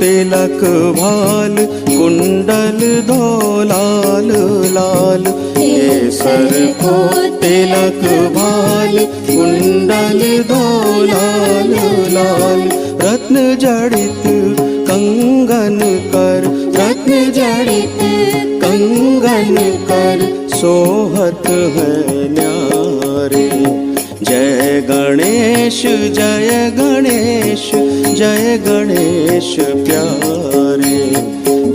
तिलक भाल कुंडल दो लाल लाल, केसर को तिलक भाल कुंडल दो लाल लाल, रत्न जड़ित कंगन कर, रत्न जड़ित कंगन कर, सोहत है न्यारे। जय गणेश जय गणेश जय गणेश प्यारे,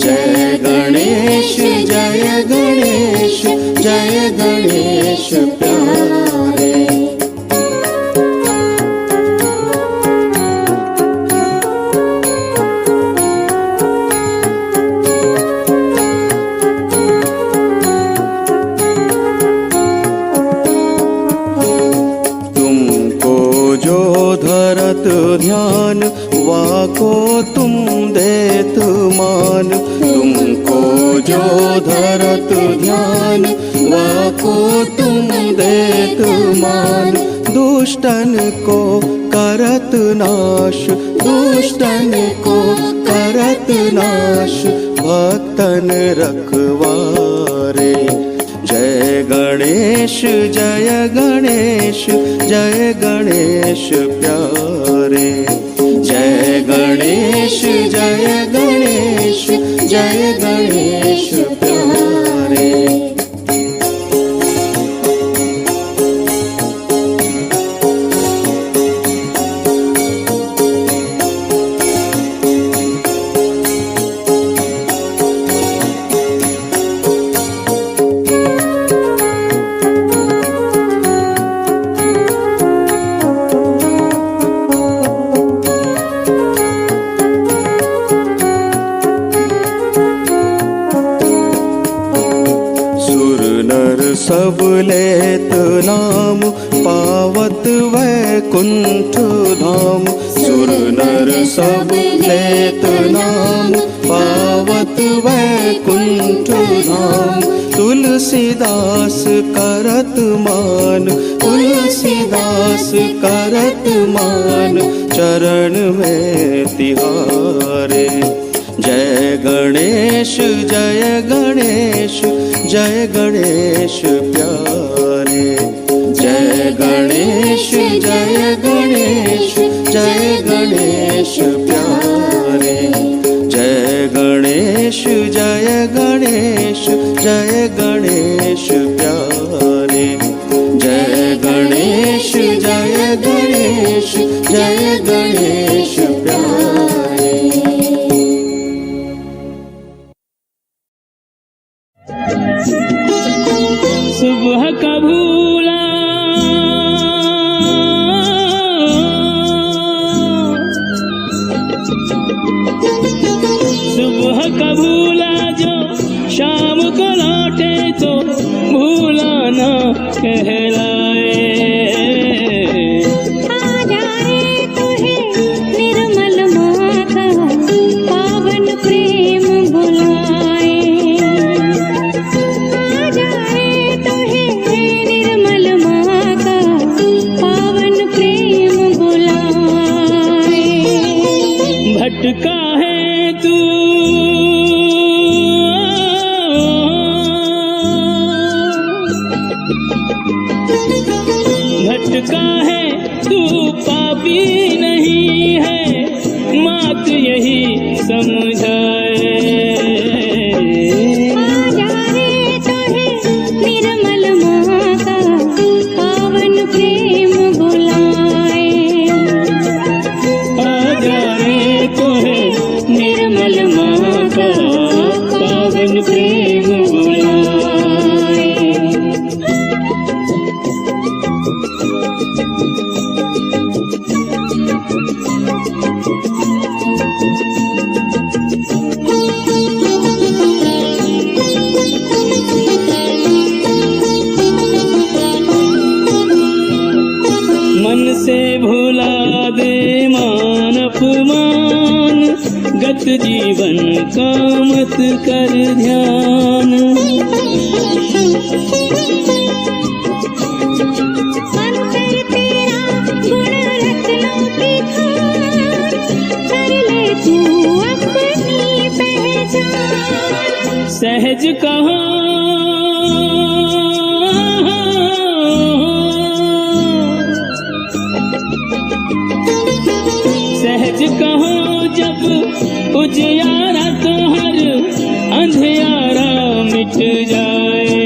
जय गणेश जय गणेश जय गणेश प्यारे। धरत ध्यान वाको तुम देत मान, तुमको जो धरत ध्यान वाको तुम देत मान, दुष्टन को करत नाश, दुष्टन को करत नाश, भक्तन रखवारे। जय गणेश जय गणेश जय गणेश प्यारे, जय जय गणेश जय गणेश जय गणेश प्यारे। सब लेत नाम पावत वैकुंठ धाम। सुर नर सब लेत नाम पावत वैकुंठ धाम। तुलसीदास करत मान, तुलसीदास करत मान, चरण में तिहारे। जय गणेश जय गणेश जय गणेश प्यारे। जय गणेश जय गणेश जय गणेश प्यारे। जय गणेश जय गणेश जय गणेश प्यारे। जय गणेश जय गणेश जय गणेश प्यारे। सुबह का भूला सुबह का भूला जो शाम को लौटे तो भूला ना कहलाए। भटका है तू भटका है तू पापी नहीं है, मात यही समझाए। मन से भुला दे मान अपमान, गत जीवन का मत कर ध्यान। अंतर तेरा गुण रत्नों की खान, कर ले तू अपनी पहचान। सहज कहाँ सहज कहो जब उजियारा तो हर अंधियारा मिट जाए।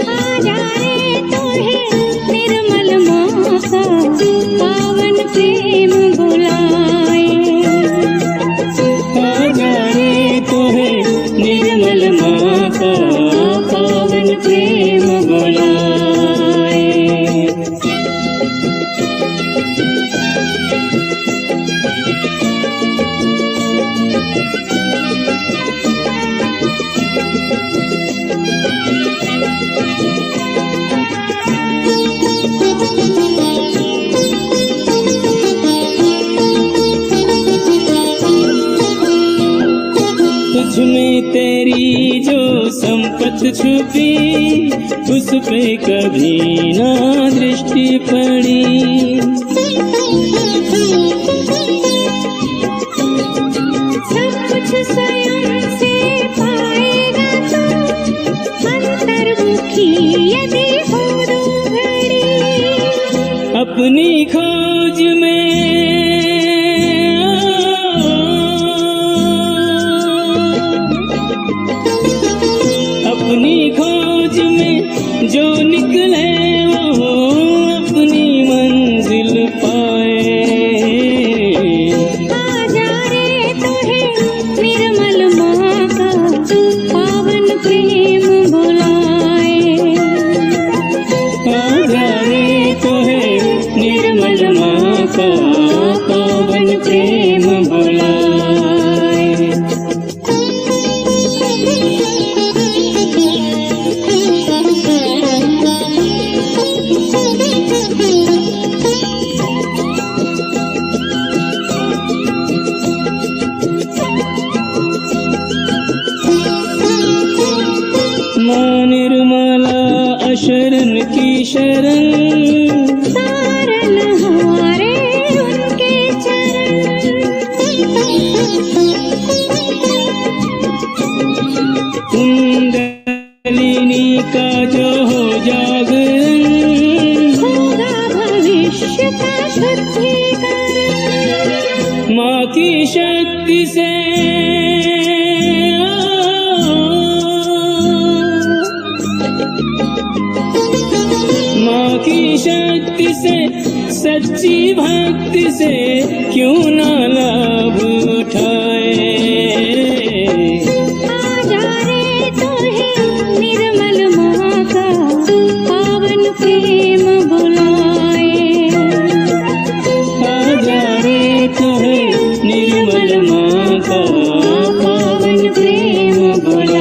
आ जाए तो है निर्मल मौका, पावन प्रेम बुलाए। आ जाए तो है निर्मल मौका, पावन प्रेम बुलाए। तुझ में तेरी जो संपत छुपी, उस पे कभी ना दृष्टि पड़ी। सब कुछ स्वयं से पाएगा तू, अंतर्मुखी यदि हो दो घड़ी। अपनी खोज में शरण, तारन हारे उनके चरण। कुंडलिनी का जो हो जागरण, होगा भविष्य का शुद्धिकरण। माँ की शक्ति से माँ की शक्ति से, सच्ची भक्ति से क्यों ना लाभ उठाए। आजा रे तो है निर्मल माँ का पावन प्रेम बुलाए। आजा रे तो है निर्मल माँ का पावन प्रेम बुलाए।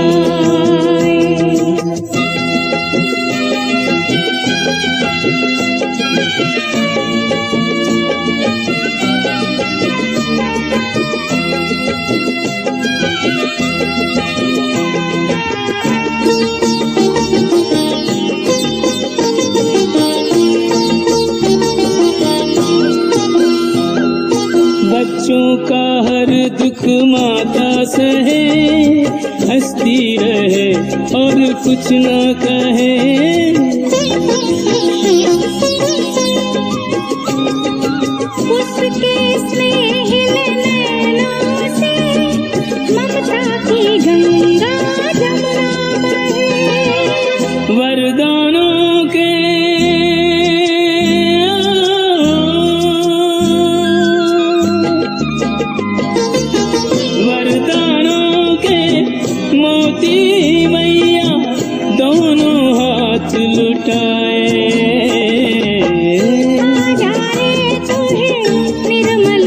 बच्चों का हर दुख माता सहे, हंसती रहे और कुछ न कहे। उसके स्नेहिल नैनों से ममता की गंगा जमुना बहे। वरदानों के मोती मैया दोनों हाथ लुटाए। आजा रे तो है निर्मल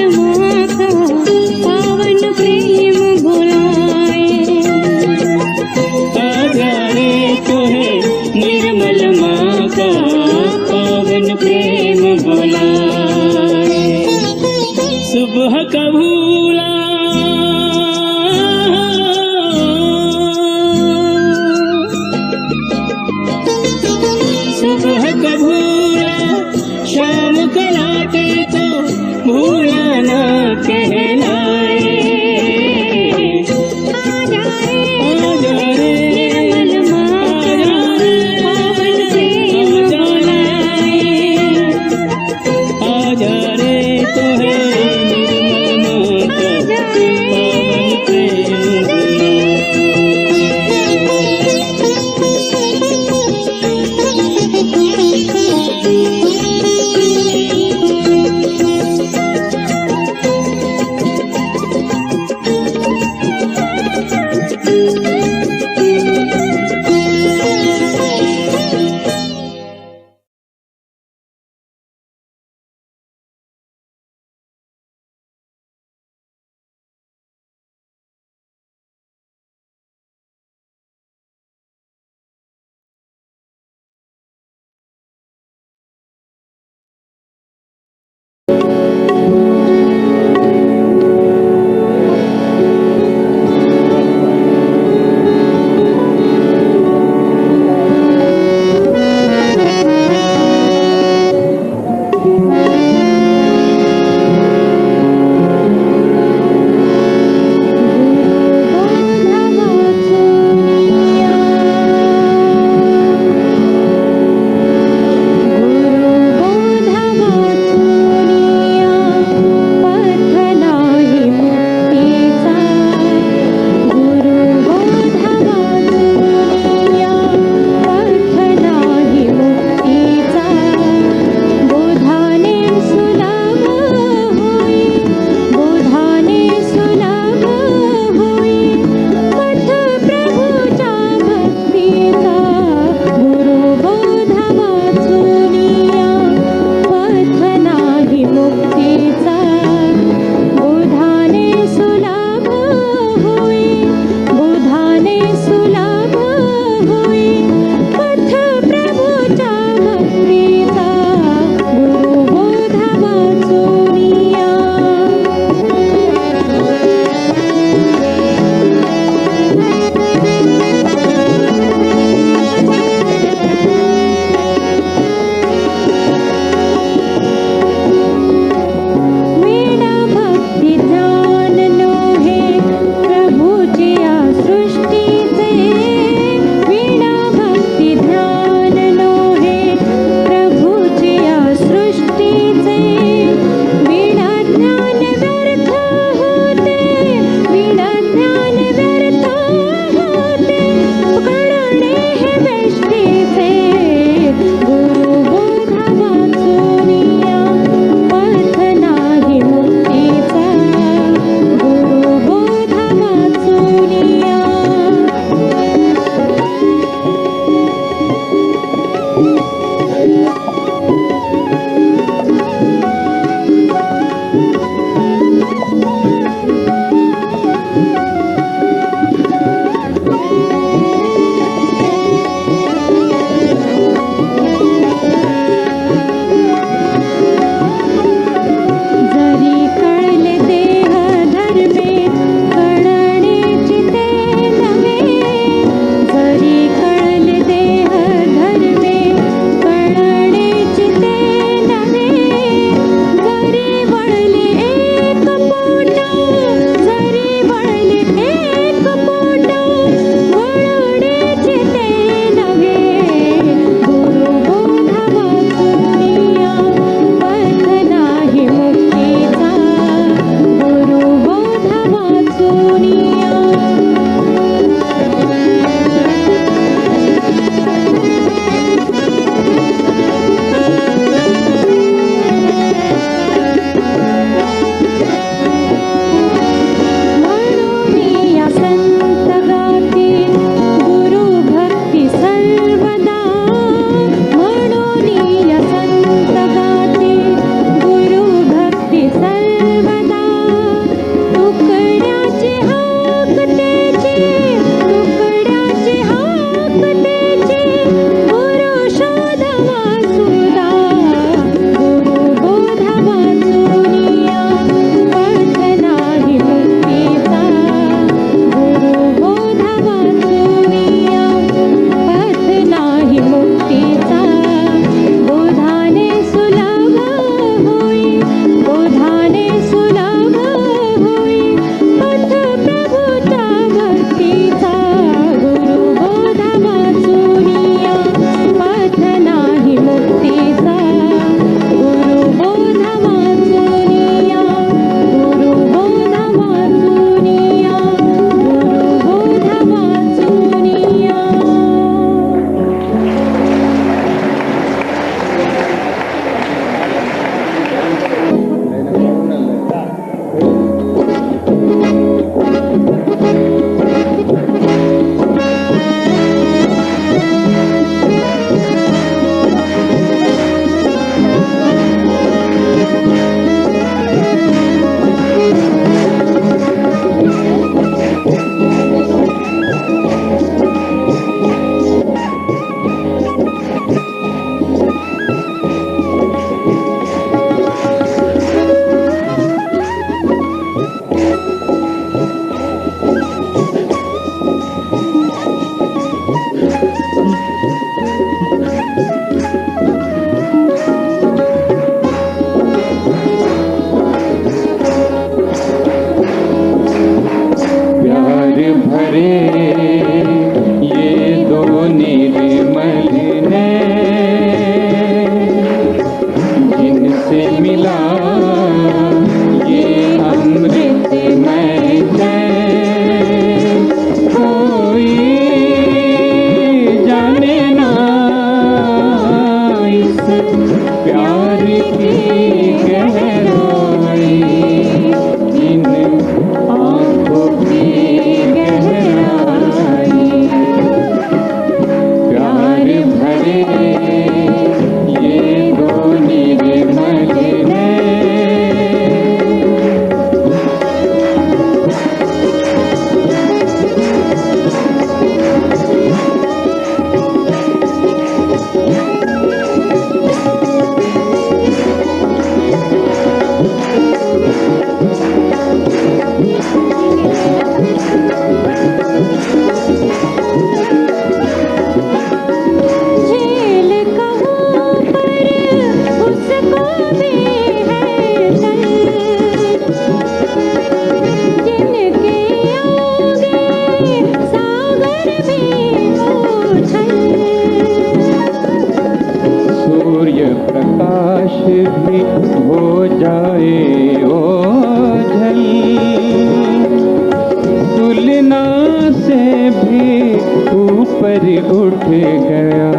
पर उठ गया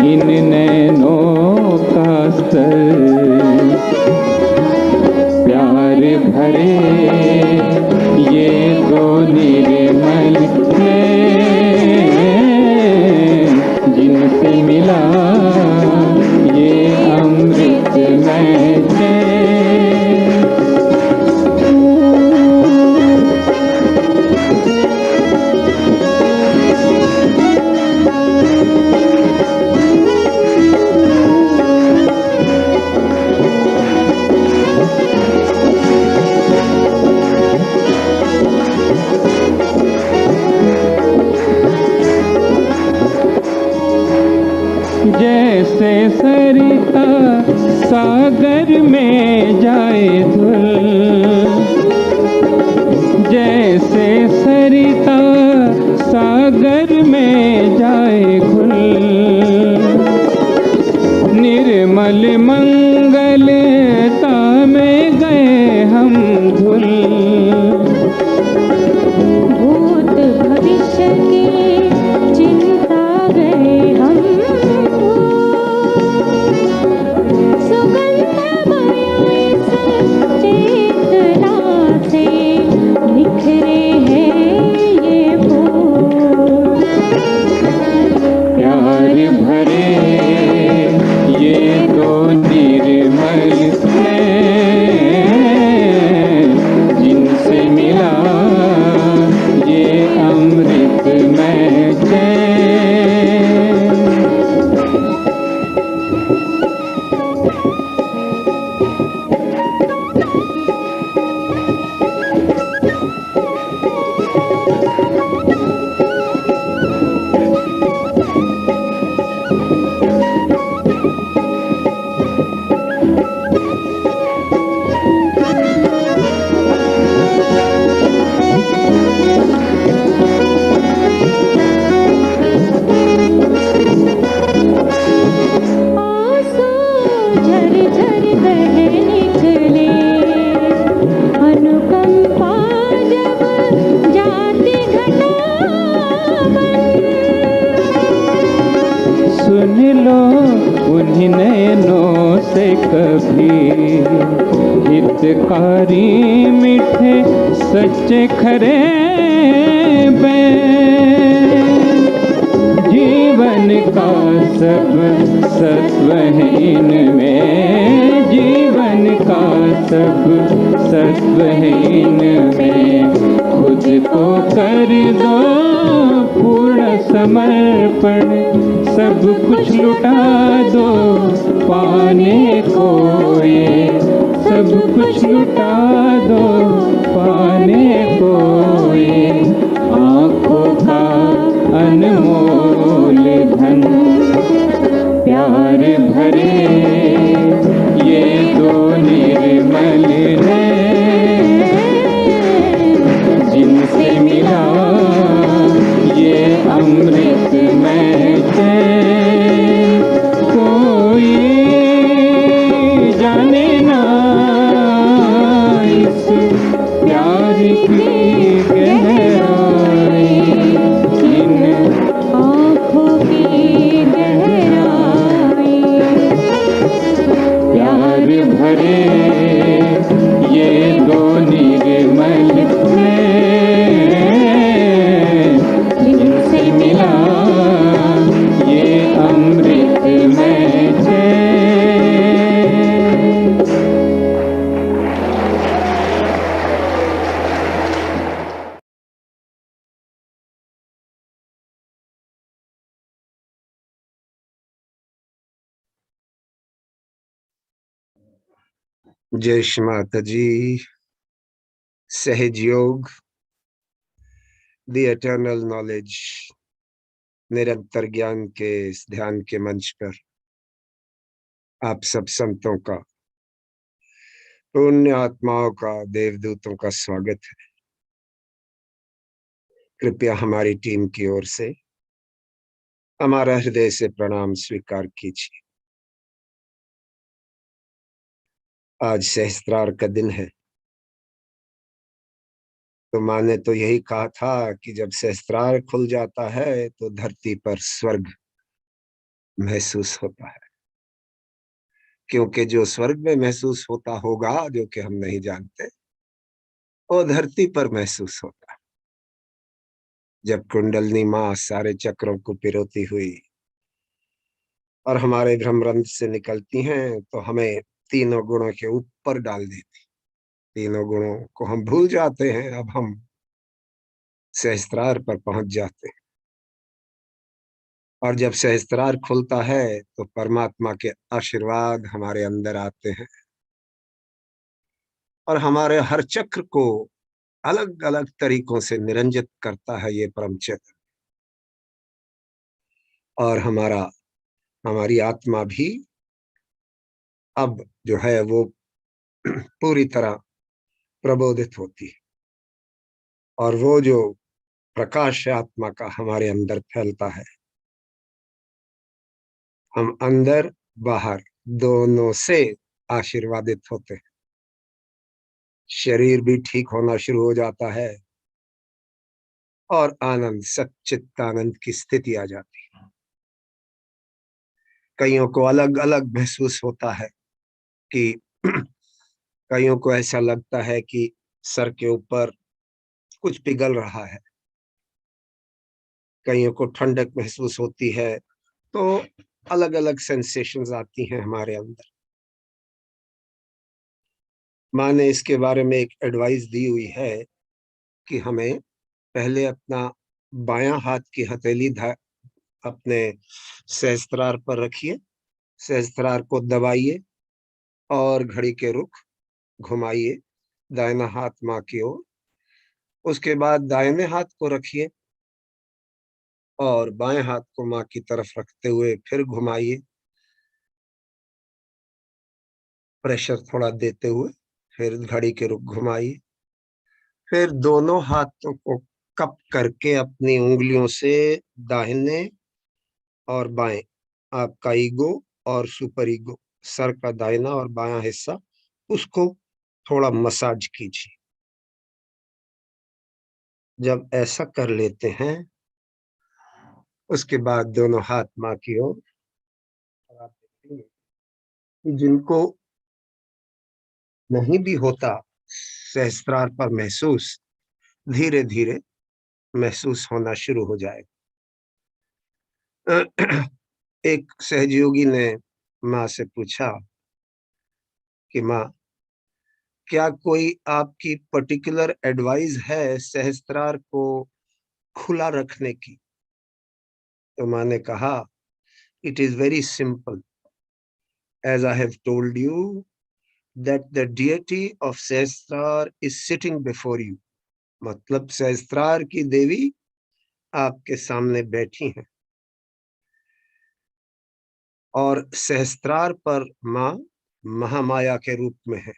इन नैनों का स्तर। प्यार भरे ये दो निर्मल नैन, जिनसे मिला ये अमृत में चैन। जैसे सरिता सागर में जाए धुल, जैसे सरिता सागर में जाए घुल, निर्मल मंगलता में गए हम धुल। भूत भविष्य की चिंता गए हम सुगंधमय चेतना से बिखरे हैं ये फूल। प्यार भरे ये दो निर्मल नैन, जिनसे मिला ये अमृत में चैन। आंसू झरझर बह निकले, अनुकंपा जब जाती घटा बन। सुन लो उन्हीं नैनों से कभी हितकारी मीठे सच्चे खरे बैन। जीवन का सब सत्व है इनमें, जीवन का सब सत्व है इनमें। खुद को कर दो पूर्ण समर्पण, सब कुछ लुटा दो पाने को ये, सब कुछ लुटा दो पाने को ये। आँखों का अनमोल धन, प्यार भरे ये दो निर्मल नैन, जिनसे मिला ये अमृत में चैन। कोई जाने ना इस प्यार की गहराई, इन आँखों की गहराई। प्यार भरे ये दो निर्मल नैन, जिनसे मिला ये अमृत में चैन। जय श्री माता जी। सहज योग, द एटर्नल नॉलेज, निरंतर ज्ञान के इस ध्यान के मंच पर आप सब संतों का, पुण्य आत्माओं का, देवदूतों का स्वागत है। कृपया हमारी टीम की ओर से हमारा हृदय से प्रणाम स्वीकार कीजिए। आज सहस्त्रार का दिन है। तो माँ ने तो यही कहा था कि जब सहस्त्रार खुल जाता है तो धरती पर स्वर्ग महसूस होता है, क्योंकि जो स्वर्ग में महसूस होता होगा, जो कि हम नहीं जानते, वो धरती पर महसूस होता है। जब कुंडलनी माँ सारे चक्रों को पिरोती हुई और हमारे भ्रमरंध्र से निकलती हैं तो हमें तीनों गुणों के ऊपर डाल देती। तीनों गुणों को हम भूल जाते हैं, अब हम सहस्त्रार पर पहुंच जाते हैं। और जब सहस्त्रार खुलता है तो परमात्मा के आशीर्वाद हमारे अंदर आते हैं और हमारे हर चक्र को अलग अलग तरीकों से निरंजित करता है ये परम चक्र। और हमारी आत्मा भी अब जो है वो पूरी तरह प्रबोधित होती है और वो जो प्रकाश है आत्मा का हमारे अंदर फैलता है। हम अंदर बाहर दोनों से आशीर्वादित होते हैं। शरीर भी ठीक होना शुरू हो जाता है और आनंद, सच्चिदानंद की स्थिति आ जाती है। कईयों को अलग अलग महसूस होता है कि कईयों को ऐसा लगता है कि सर के ऊपर कुछ पिघल रहा है, कईयों को ठंडक महसूस होती है। तो अलग अलग सेंसेशंस आती हैं हमारे अंदर। माँ ने इसके बारे में एक एडवाइस दी हुई है कि हमें पहले अपना बायां हाथ की हथेली अपने सहस्त्रार पर रखिए, सहस्त्रार को दबाइए और घड़ी के रुख घुमाइए दाहिना हाथ माँ की ओर। उसके बाद दाहिने हाथ को रखिए और बाएं हाथ को माँ की तरफ रखते हुए फिर घुमाइए, प्रेशर थोड़ा देते हुए। फिर घड़ी के रुख घुमाइए, फिर दोनों हाथों को कप करके अपनी उंगलियों से दाहिने और बाएं, आपका ईगो और सुपर ईगो, सर का दाहिना और बायां हिस्सा, उसको थोड़ा मसाज कीजिए। जब ऐसा कर लेते हैं उसके बाद दोनों हाथ माँ की ओर, और आप देखेंगे कि जिनको नहीं भी होता सहस्त्रार पर महसूस, धीरे धीरे महसूस होना शुरू हो जाएगा। एक सहजयोगी ने माँ से पूछा कि माँ, क्या कोई आपकी पर्टिकुलर एडवाइस है सहस्त्रार को खुला रखने की? तो माँ ने कहा, it is very simple, as I have told you that the deity of Sahasrara is sitting before you. मतलब सहस्त्रार की देवी आपके सामने बैठी हैं और सहस्त्रार पर माँ महामाया के रूप में है।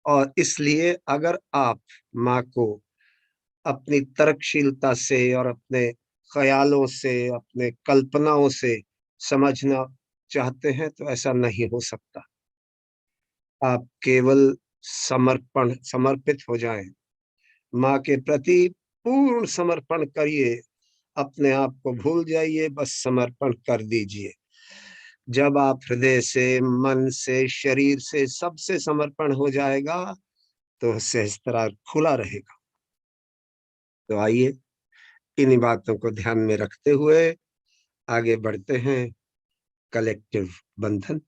और इसलिए अगर आप माँ को अपनी तर्कशीलता से और अपने ख्यालों से, अपने कल्पनाओं से समझना चाहते हैं तो ऐसा नहीं हो सकता। आप केवल समर्पित हो जाएं, माँ के प्रति पूर्ण समर्पण करिए, अपने आप को भूल जाइए, बस समर्पण कर दीजिए। जब आप हृदय से, मन से, शरीर से, सबसे समर्पण हो जाएगा तो सहस्त्रार खुला रहेगा। तो आइए इन्हीं बातों को ध्यान में रखते हुए आगे बढ़ते हैं। कलेक्टिव बंधन।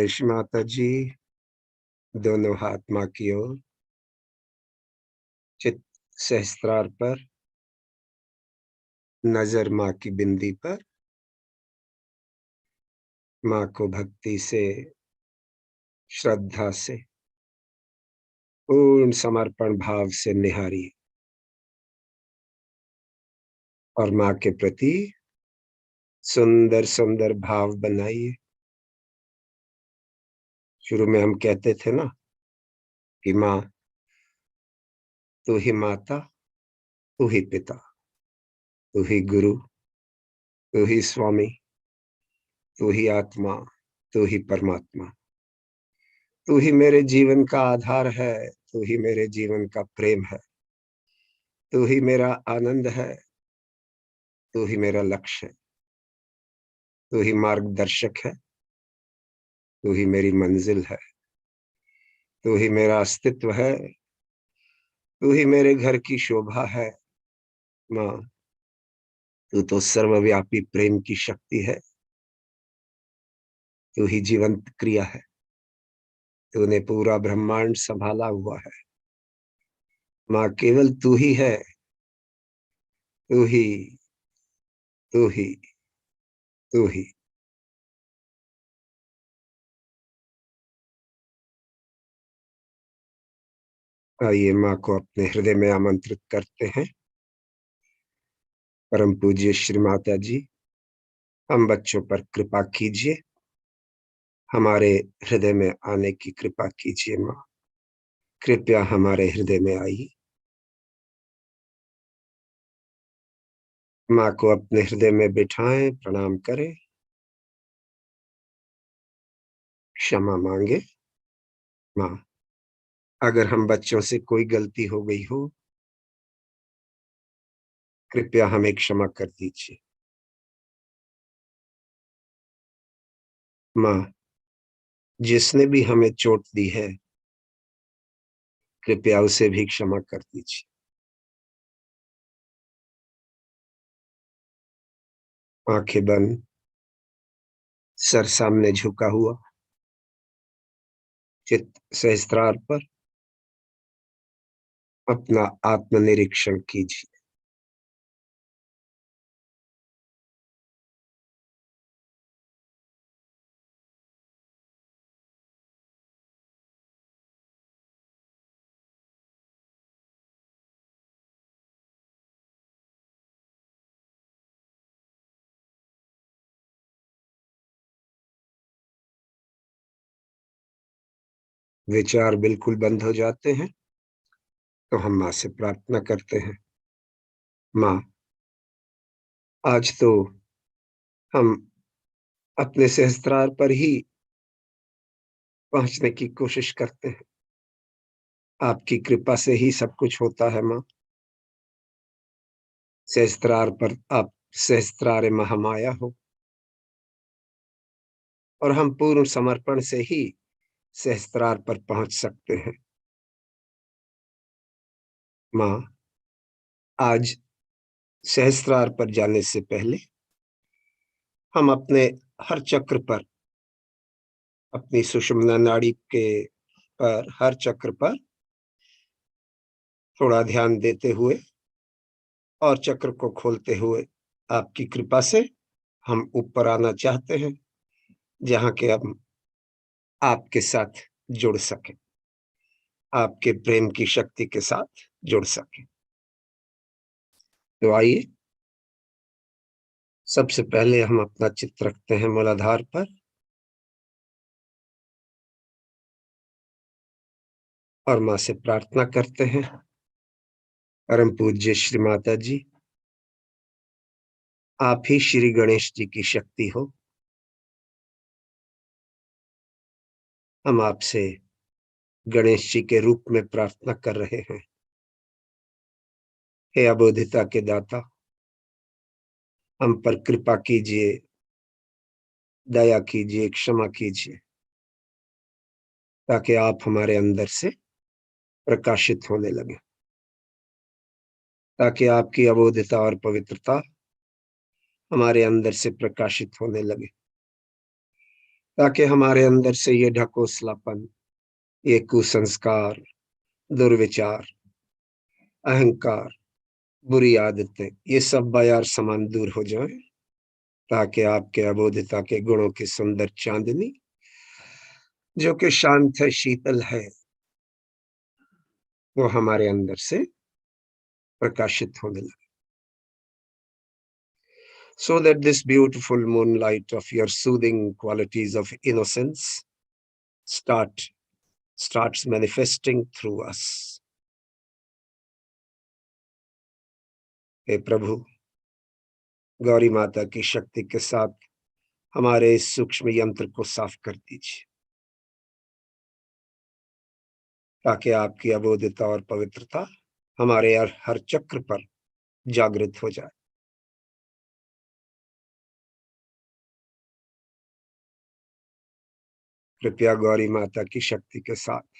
गणेश माता जी, दोनों हाथ माँ की ओर, चित्त सहस्त्रार पर, नजर माँ की बिंदी पर, माँ को भक्ति से, श्रद्धा से, पूर्ण समर्पण भाव से निहारिए और माँ के प्रति सुंदर सुंदर भाव बनाइए। शुरू में हम कहते थे ना कि माँ तू ही माता, तू ही पिता, तू ही गुरु, तू ही स्वामी, तू ही आत्मा, तू ही परमात्मा, तू ही मेरे जीवन का आधार है, तू ही मेरे जीवन का प्रेम है, तू ही मेरा आनंद है, तू ही मेरा लक्ष्य है, तू ही मार्गदर्शक है, तू ही मेरी मंजिल है, तू ही मेरा अस्तित्व है, तू ही मेरे घर की शोभा है। माँ तू तो सर्वव्यापी प्रेम की शक्ति है, तू ही जीवंत क्रिया है, तूने पूरा ब्रह्मांड संभाला हुआ है। माँ केवल तू ही है, तू ही, तू ही, तू ही। आइए माँ को अपने हृदय में आमंत्रित करते हैं। परम पूज्य श्री माता जी, हम बच्चों पर कृपा कीजिए, हमारे हृदय में आने की कृपा कीजिए। माँ कृपया हमारे हृदय में आइए। माँ को अपने हृदय में बिठाएं, प्रणाम करें, क्षमा मांगे। माँ अगर हम बच्चों से कोई गलती हो गई हो, कृपया हमें क्षमा कर दीजिए। माँ जिसने भी हमें चोट दी है, कृपया उसे भी क्षमा कर दीजिए। आंखें बंद, सर सामने झुका हुआ, चित्त सहस्त्रार पर, अपना आत्मनिरीक्षण कीजिए। विचार बिल्कुल बंद हो जाते हैं तो हम माँ से प्रार्थना करते हैं। माँ आज तो हम अपने सहस्त्रार पर ही पहुंचने की कोशिश करते हैं। आपकी कृपा से ही सब कुछ होता है। माँ सहस्त्रार पर आप सहस्त्रार महामाया हो और हम पूर्ण समर्पण से ही सहस्त्रार पर पहुंच सकते हैं। माँ आज सहस्त्रार पर जाने से पहले हम अपने हर चक्र पर, अपनी सुषुम्ना नाड़ी के पर, हर चक्र पर थोड़ा ध्यान देते हुए और चक्र को खोलते हुए आपकी कृपा से हम ऊपर आना चाहते हैं, जहां के हम आपके साथ जुड़ सके, आपके प्रेम की शक्ति के साथ जुड़ सके। तो आइए सबसे पहले हम अपना चित्त रखते हैं मूलाधार पर और माँ से प्रार्थना करते हैं। परम पूज्य श्री माता जी, आप ही श्री गणेश जी की शक्ति हो। हम आपसे गणेश जी के रूप में प्रार्थना कर रहे हैं। हे अबोधिता के दाता, हम पर कृपा कीजिए, दया कीजिए, क्षमा कीजिए, ताकि आप हमारे अंदर से प्रकाशित होने लगे, ताकि आपकी अबोधिता और पवित्रता हमारे अंदर से प्रकाशित होने लगे, ताकि हमारे अंदर से ये ढकोसलापन, ये कुसंस्कार, दुर्विचार, अहंकार, बुरी आदतें, ये सब बायार समान दूर हो जाएं, ताकि आपके अबोधता के गुणों की सुंदर चांदनी, जो कि शांत है, शीतल है, वो हमारे अंदर से प्रकाशित होने लगे. So that this beautiful moonlight of your soothing qualities of innocence starts manifesting through us. हे प्रभु, गौरी माता की शक्ति के साथ हमारे इस सूक्ष्म यंत्र को साफ कर दीजिए, ताकि आपकी अबोधता और पवित्रता हमारे हर चक्र पर जागृत हो जाए. कृपया गौरी माता की शक्ति के साथ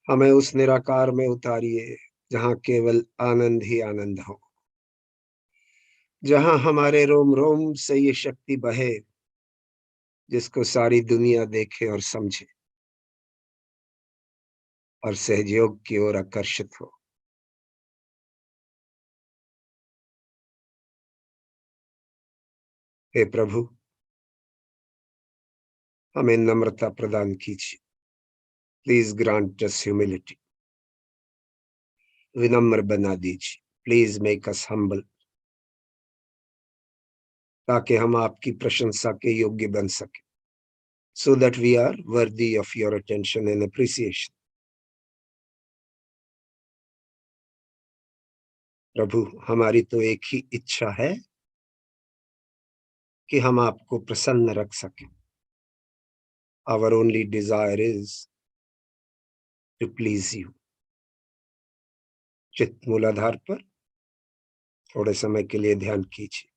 हमें उस निराकार में उतारिए, जहां केवल आनंद ही आनंद हो, जहां हमारे रोम रोम से ये शक्ति बहे, जिसको सारी दुनिया देखे और समझे और सहयोग की ओर आकर्षित हो. हे प्रभु, हमें नम्रता प्रदान कीजिए. Please grant us humility. विनम्र बना दीजिए. प्लीज मेक अस हम्बल, ताकि हम आपकी प्रशंसा के योग्य बन सके. So that we are worthy of your attention and appreciation. प्रभु, हमारी तो एक ही इच्छा है कि हम आपको प्रसन्न रख सकें. Our only desire is to please you. चित्त मूलाधार पर थोड़े समय के लिए ध्यान कीजिए.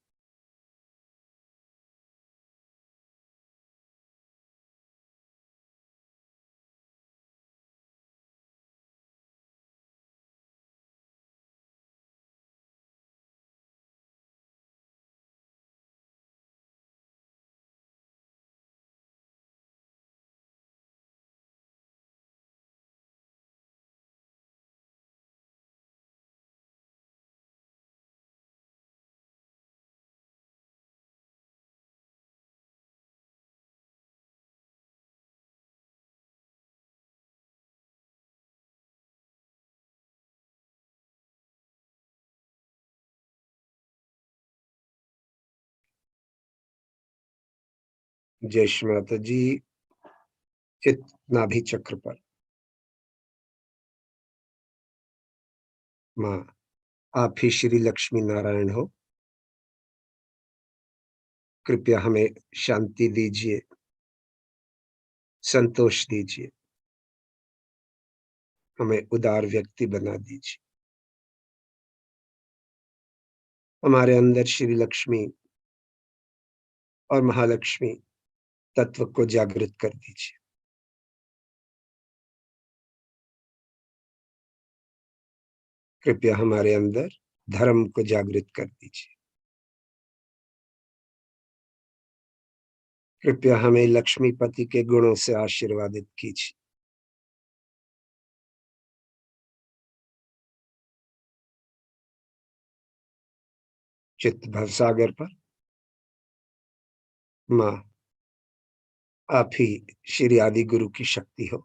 जय श्री माता जी. चित्त नाभि चक्र पर. माँ, आप ही श्री लक्ष्मी नारायण हो. कृपया हमें शांति दीजिए, संतोष दीजिए, हमें उदार व्यक्ति बना दीजिए. हमारे अंदर श्री लक्ष्मी और महालक्ष्मी तत्व को जागृत कर दीजिए. कृपया हमारे अंदर धर्म को जागृत कर दीजिए. कृपया हमें लक्ष्मीपति के गुणों से आशीर्वादित कीजिए. चित्त भवसागर पर. माँ, आप ही श्री आदि गुरु की शक्ति हो.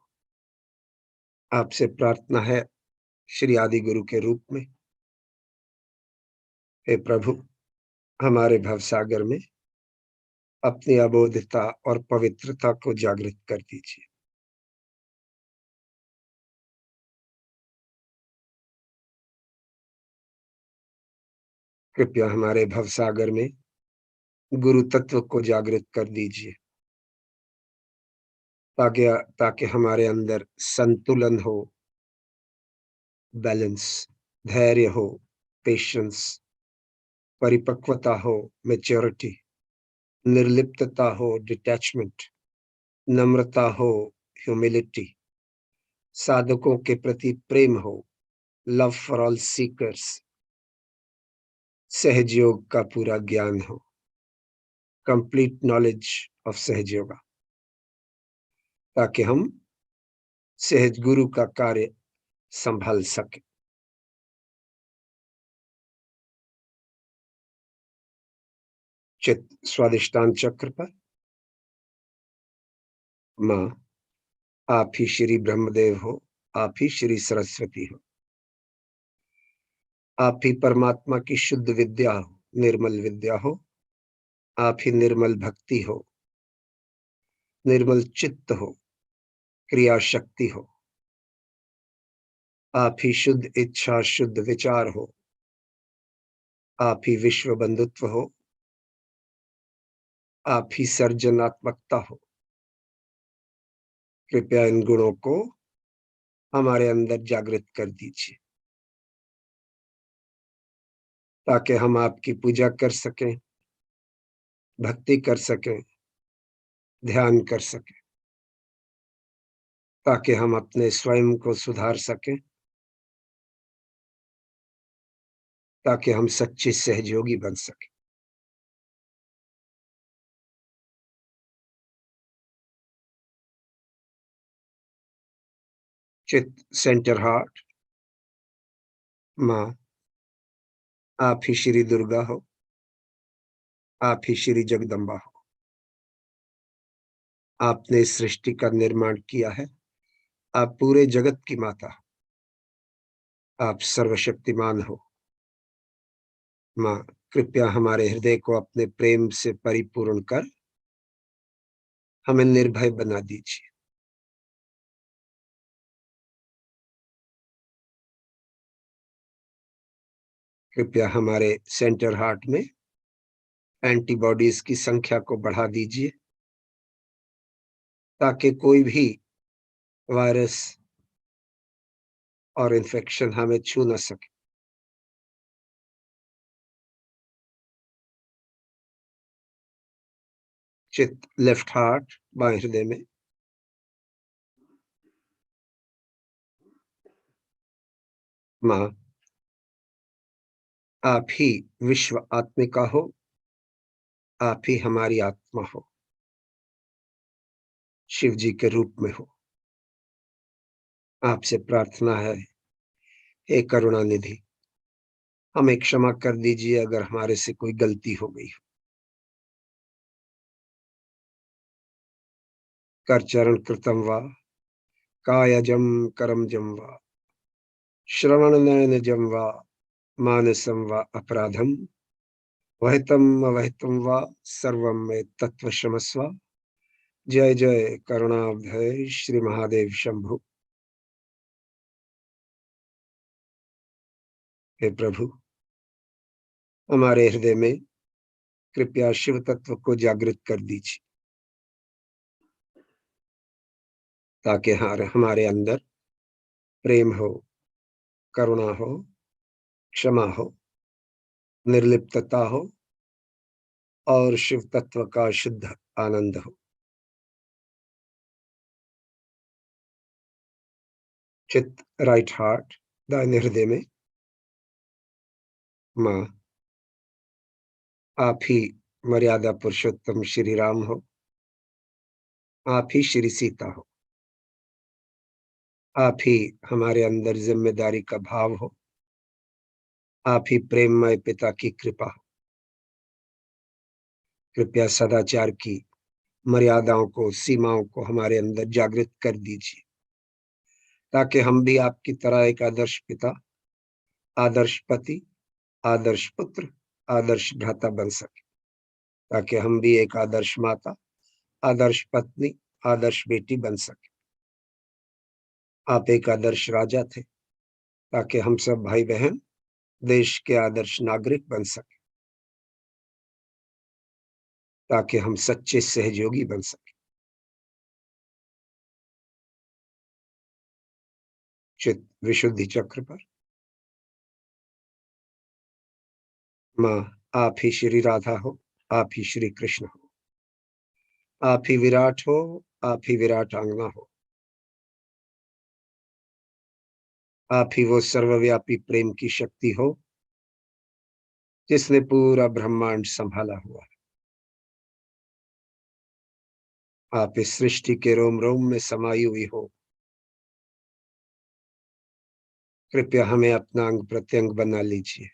आपसे प्रार्थना है श्री आदि गुरु के रूप में. हे प्रभु, हमारे भवसागर में अपनी अबोधता और पवित्रता को जागृत कर दीजिए. कृपया हमारे भवसागर में गुरु तत्व को जागृत कर दीजिए, ताकि ताकि हमारे अंदर संतुलन हो, बैलेंस, धैर्य हो, पेशेंस, परिपक्वता हो, मैच्योरिटी, निर्लिप्तता हो, डिटैचमेंट, नम्रता हो, ह्यूमिलिटी, साधकों के प्रति प्रेम हो, love for all seekers, Sahajyoga का पूरा ज्ञान हो, कंप्लीट नॉलेज ऑफ सहजयोगा. ताकि हम सहज गुरु का कार्य संभाल सके। चित्त स्वादिष्टान चक्र पर। माँ, आप ही श्री ब्रह्मदेव हो, आप ही श्री सरस्वती हो, आप ही परमात्मा की शुद्ध विद्या हो, निर्मल विद्या हो, आप ही निर्मल भक्ति हो, निर्मल चित्त हो, क्रिया शक्ति हो, आप ही शुद्ध इच्छा, शुद्ध विचार हो, आप ही विश्व बंधुत्व हो, आप ही सर्जनात्मकता हो। कृपया इन गुणों को हमारे अंदर जागृत कर दीजिए, ताकि हम आपकी पूजा कर सकें, भक्ति कर सकें, ध्यान कर सकें, ताकि हम अपने स्वयं को सुधार सकें, ताकि हम सच्चे सहयोगी बन सकें। चित्त सेंटर हार्ट। माँ, आप ही श्री दुर्गा हो, आप ही श्री जगदम्बा हो, आपने इस सृष्टि का निर्माण किया है, आप पूरे जगत की माता हो, आप सर्वशक्तिमान हो। माँ, कृपया हमारे हृदय को अपने प्रेम से परिपूर्ण कर हमें निर्भय बना दीजिए। कृपया हमारे सेंटर हार्ट में एंटीबॉडीज की संख्या को बढ़ा दीजिए, ताकि कोई भी वायरस और इन्फेक्शन हमें छू न सके। चित्त लेफ्ट हार्ट, बाएं हृदय में। माँ, आप ही विश्व आत्मिका हो, आप ही हमारी आत्मा हो, शिव जी के रूप में हो। आपसे प्रार्थना है, हे करुणा निधि, हमें क्षमा कर दीजिए अगर हमारे से कोई गलती हो गई हो। करचरण कृतम वा, कायजम करमजम वा, श्रवणनयनजम वा, मानसम वा अपराधम, वहितम अवहितम वा, सर्वं मे तत्व क्षमस्व। जय जय करुणाब्धय श्री महादेव शंभु। हे प्रभु, हमारे हृदय में कृपया शिव तत्व को जागृत कर दीजिए, ताकि हमारे अंदर प्रेम हो, करुणा हो, क्षमा हो, निर्लिप्तता हो और शिव तत्व का शुद्ध आनंद हो। चित्त राइट हार्ट, दाहिने हृदय में। माँ, आप ही मर्यादा पुरुषोत्तम श्री राम हो, आप ही श्री सीता हो, आप ही हमारे अंदर जिम्मेदारी का भाव हो, आप ही प्रेममय पिता की कृपा हो। कृपया सदाचार की मर्यादाओं को, सीमाओं को हमारे अंदर जागृत कर दीजिए, ताकि हम भी आपकी तरह एक आदर्श पिता, आदर्श पति, आदर्श पुत्र, आदर्श भ्राता बन सके, ताकि हम भी एक आदर्श माता, आदर्श पत्नी, आदर्श बेटी बन सके। आप एक आदर्श राजा थे, ताकि हम सब भाई बहन देश के आदर्श नागरिक बन सके, ताकि हम सच्चे सहयोगी बन सके। चित्त विशुद्धि चक्र पर। माँ, आप ही श्री राधा हो, आप ही श्री कृष्ण हो, आप ही विराट हो, आप ही विराट आंगना हो, आप ही वो सर्वव्यापी प्रेम की शक्ति हो, जिसने पूरा ब्रह्मांड संभाला हुआ है। आप इस सृष्टि के रोम रोम में समाई हुई हो। कृपया हमें अपना अंग प्रत्यंग बना लीजिए,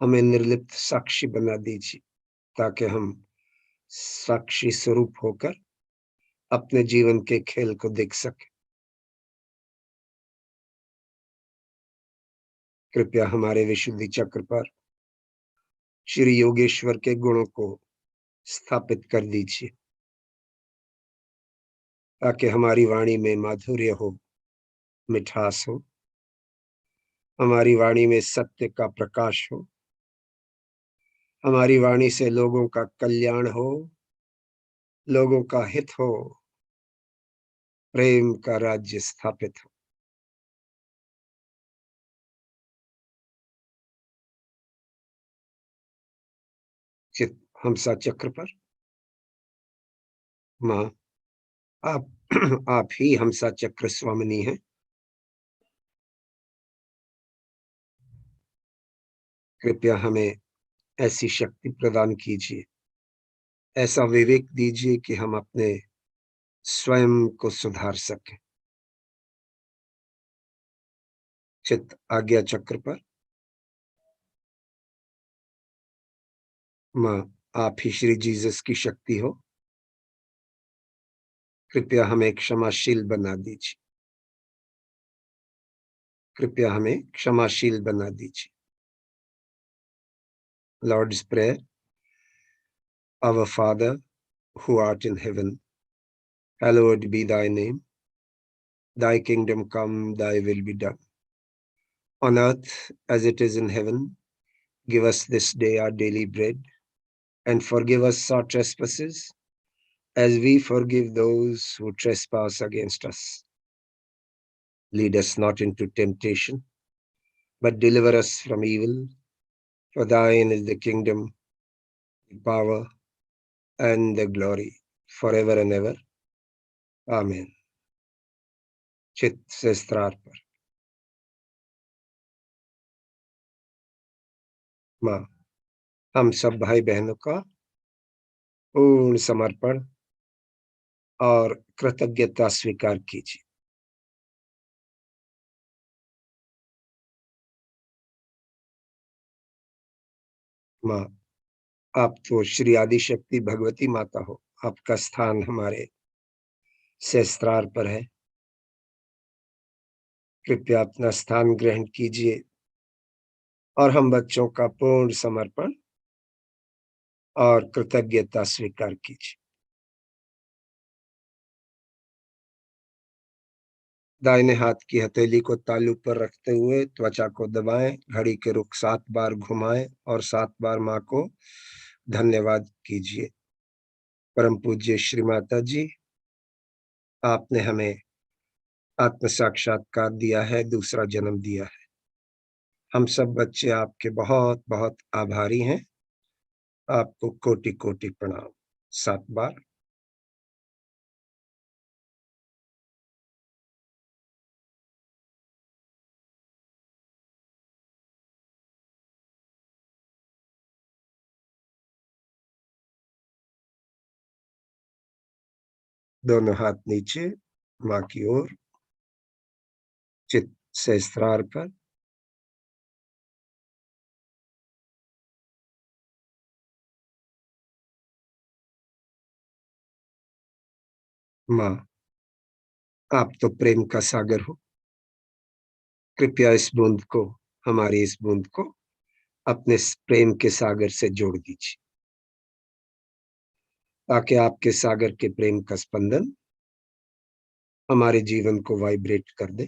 हमें निर्लिप्त साक्षी बना दीजिए, ताकि हम साक्षी स्वरूप होकर अपने जीवन के खेल को देख सके। कृपया हमारे विशुद्धि चक्र पर श्री योगेश्वर के गुणों को स्थापित कर दीजिए, ताकि हमारी वाणी में माधुर्य हो, मिठास हो, हमारी वाणी में सत्य का प्रकाश हो, हमारी वाणी से लोगों का कल्याण हो, लोगों का हित हो, प्रेम का राज्य स्थापित हो। चित हमसा चक्र पर माँ, आप आप ही हमसा चक्र स्वामिनी हैं। कृपया हमें ऐसी शक्ति प्रदान कीजिए, ऐसा विवेक दीजिए कि हम अपने स्वयं को सुधार सकें। चित आज्ञा चक्र पर माँ, आप ही श्री जीसस की शक्ति हो। कृपया हमें क्षमाशील बना दीजिए, कृपया हमें क्षमाशील बना दीजिए। Lord's Prayer. Our Father, who art in heaven, hallowed be thy name. Thy kingdom come, thy will be done, on earth as it is in heaven. Give us this day our daily bread, and forgive us our trespasses, as we forgive those who trespass against us. Lead us not into temptation, but deliver us from evil. For thine is the kingdom, the power, and the glory, forever and ever. Amen. चित्त सहस्त्रार पर माँ, हम सब भाई बहनों का पूर्ण समर्पण और कृतज्ञता स्वीकार कीजिए। माँ, आप तो श्री आदि शक्ति भगवती माता हो, आपका स्थान हमारे सहस्त्रार पर है। कृपया अपना स्थान ग्रहण कीजिए और हम बच्चों का पूर्ण समर्पण और कृतज्ञता स्वीकार कीजिए। दाहिने हाथ की हथेली को तालू पर रखते हुए त्वचा को दबाएं, घड़ी के रुख 7 बार घुमाएं और 7 बार माँ को धन्यवाद कीजिए। परम पूज्य श्री माता जी, आपने हमें आत्म साक्षात्कार दिया है, दूसरा जन्म दिया है। हम सब बच्चे आपके बहुत बहुत आभारी हैं। आपको कोटि कोटि प्रणाम। 7 बार। दोनों हाथ नीचे माँ की ओर, चित्त सहस्त्रार पर। माँ, आप तो प्रेम का सागर हो। कृपया इस बूंद को, हमारी इस बूंद को अपने प्रेम के सागर से जोड़ दीजिए, ताकि आपके सागर के प्रेम का स्पंदन हमारे जीवन को वाइब्रेट कर दे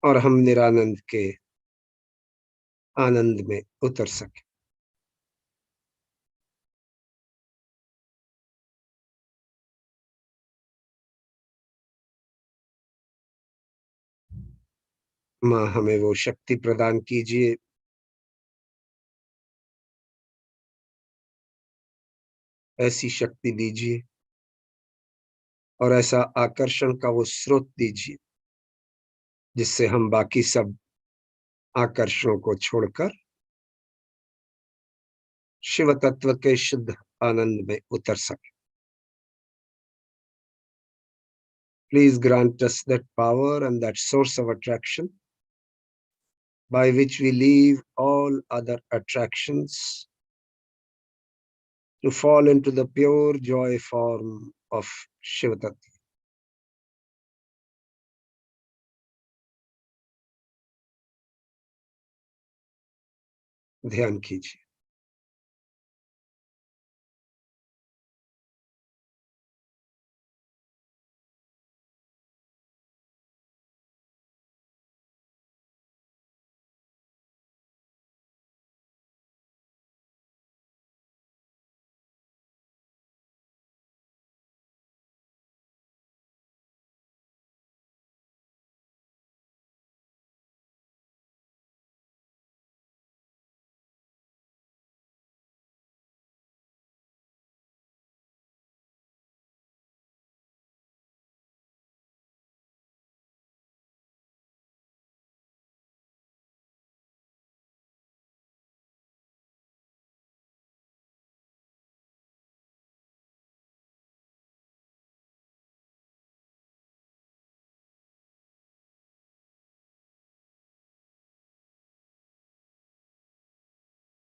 और हम निरानंद के आनंद में उतर सके। माँ, हमें वो शक्ति प्रदान कीजिए, ऐसी शक्ति दीजिए और ऐसा आकर्षण का वो स्रोत दीजिए, जिससे हम बाकी सब आकर्षणों को छोड़कर शिव तत्व के शुद्ध आनंद में उतर सके। Please grant us that power and that source of attraction by which we leave all other attractions to fall into the pure joy form of Shiva Tattva. ध्यान कीजिए।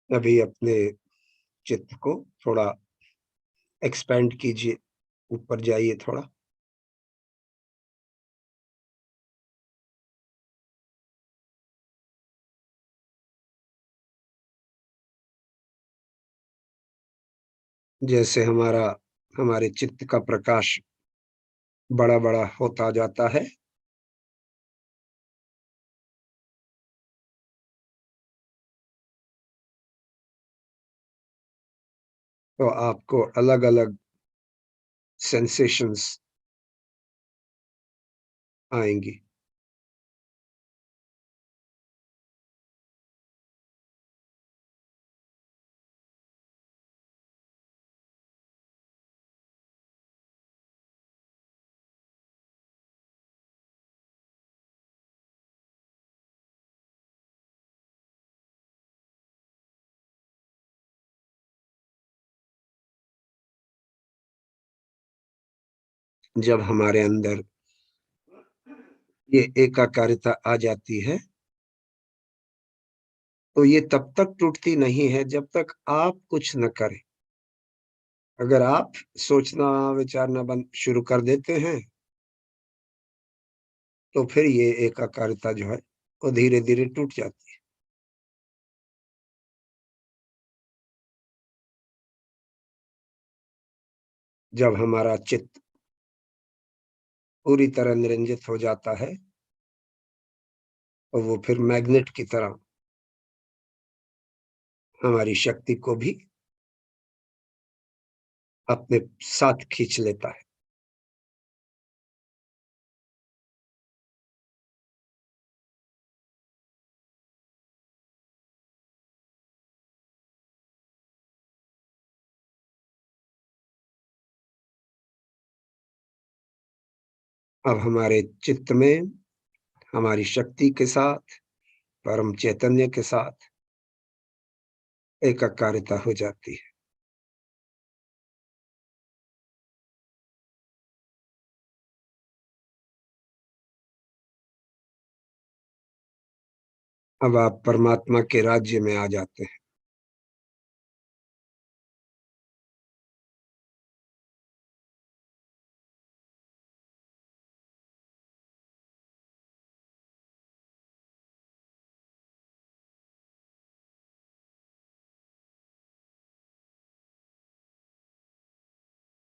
अभी अपने चित्त को थोड़ा एक्सपेंड कीजिए, ऊपर जाइए थोड़ा। जैसे हमारे चित्त का प्रकाश बड़ा बड़ा होता जाता है, तो आपको अलग अलग सेंसेशंस आएंगी। जब हमारे अंदर ये एकाकारिता आ जाती है, तो ये तब तक टूटती नहीं है जब तक आप कुछ न करें। अगर आप सोचना विचारना बंद शुरू कर देते हैं, तो फिर ये एकाकारिता जो है वो धीरे धीरे टूट जाती है। जब हमारा चित्त पूरी तरह निरंजित हो जाता है, तो वो फिर मैग्नेट की तरह हमारी शक्ति को भी अपने साथ खींच लेता है। अब हमारे चित्त में हमारी शक्ति के साथ, परम चैतन्य के साथ एकाकारिता हो जाती है। अब आप परमात्मा के राज्य में आ जाते हैं।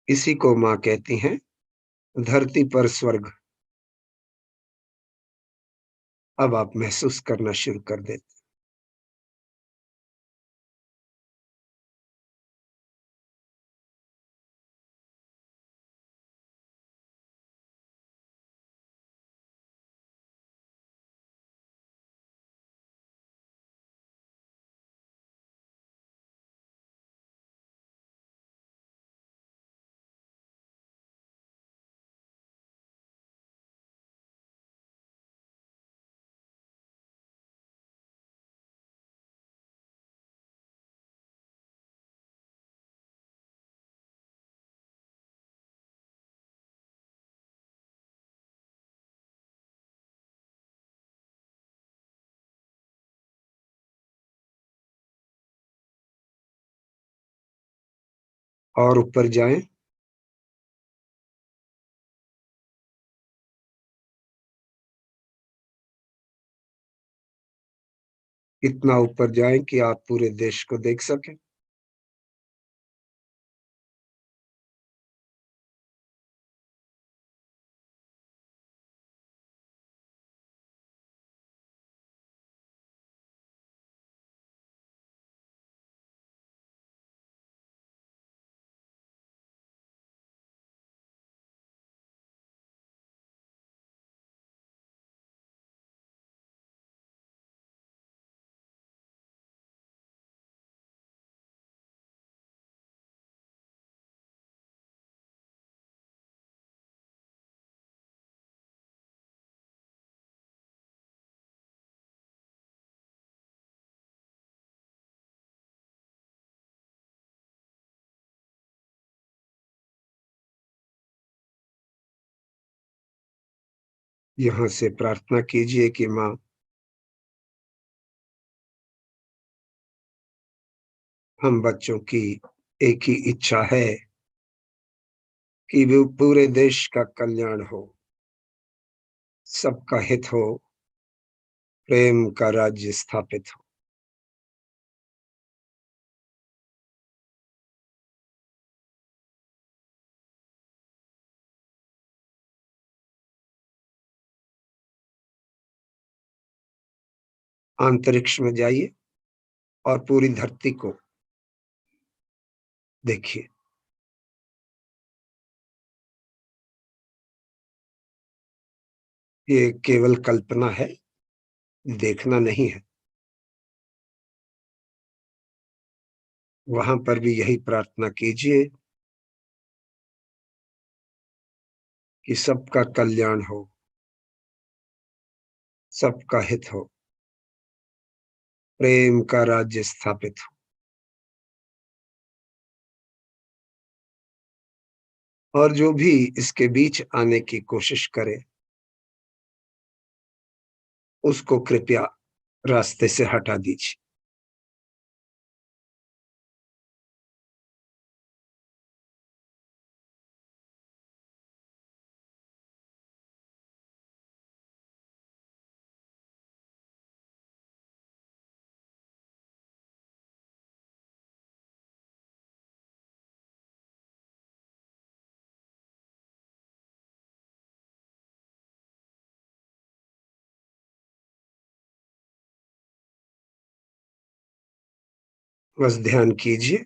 इसी को माँ कहती हैं धरती पर स्वर्ग। अब आप महसूस करना शुरू कर देते। और ऊपर जाएं। इतना ऊपर जाएं कि आप पूरे देश को देख सकें। यहाँ से प्रार्थना कीजिए कि माँ, हम बच्चों की एक ही इच्छा है कि वो पूरे देश का कल्याण हो, सबका हित हो, प्रेम का राज्य स्थापित हो। अंतरिक्ष में जाइए और पूरी धरती को देखिए। ये केवल कल्पना है, देखना नहीं है। वहां पर भी यही प्रार्थना कीजिए कि सबका कल्याण हो, सबका हित हो, प्रेम का राज्य स्थापित हो। और जो भी इसके बीच आने की कोशिश करे, उसको कृपया रास्ते से हटा दीजिए। बस ध्यान कीजिए।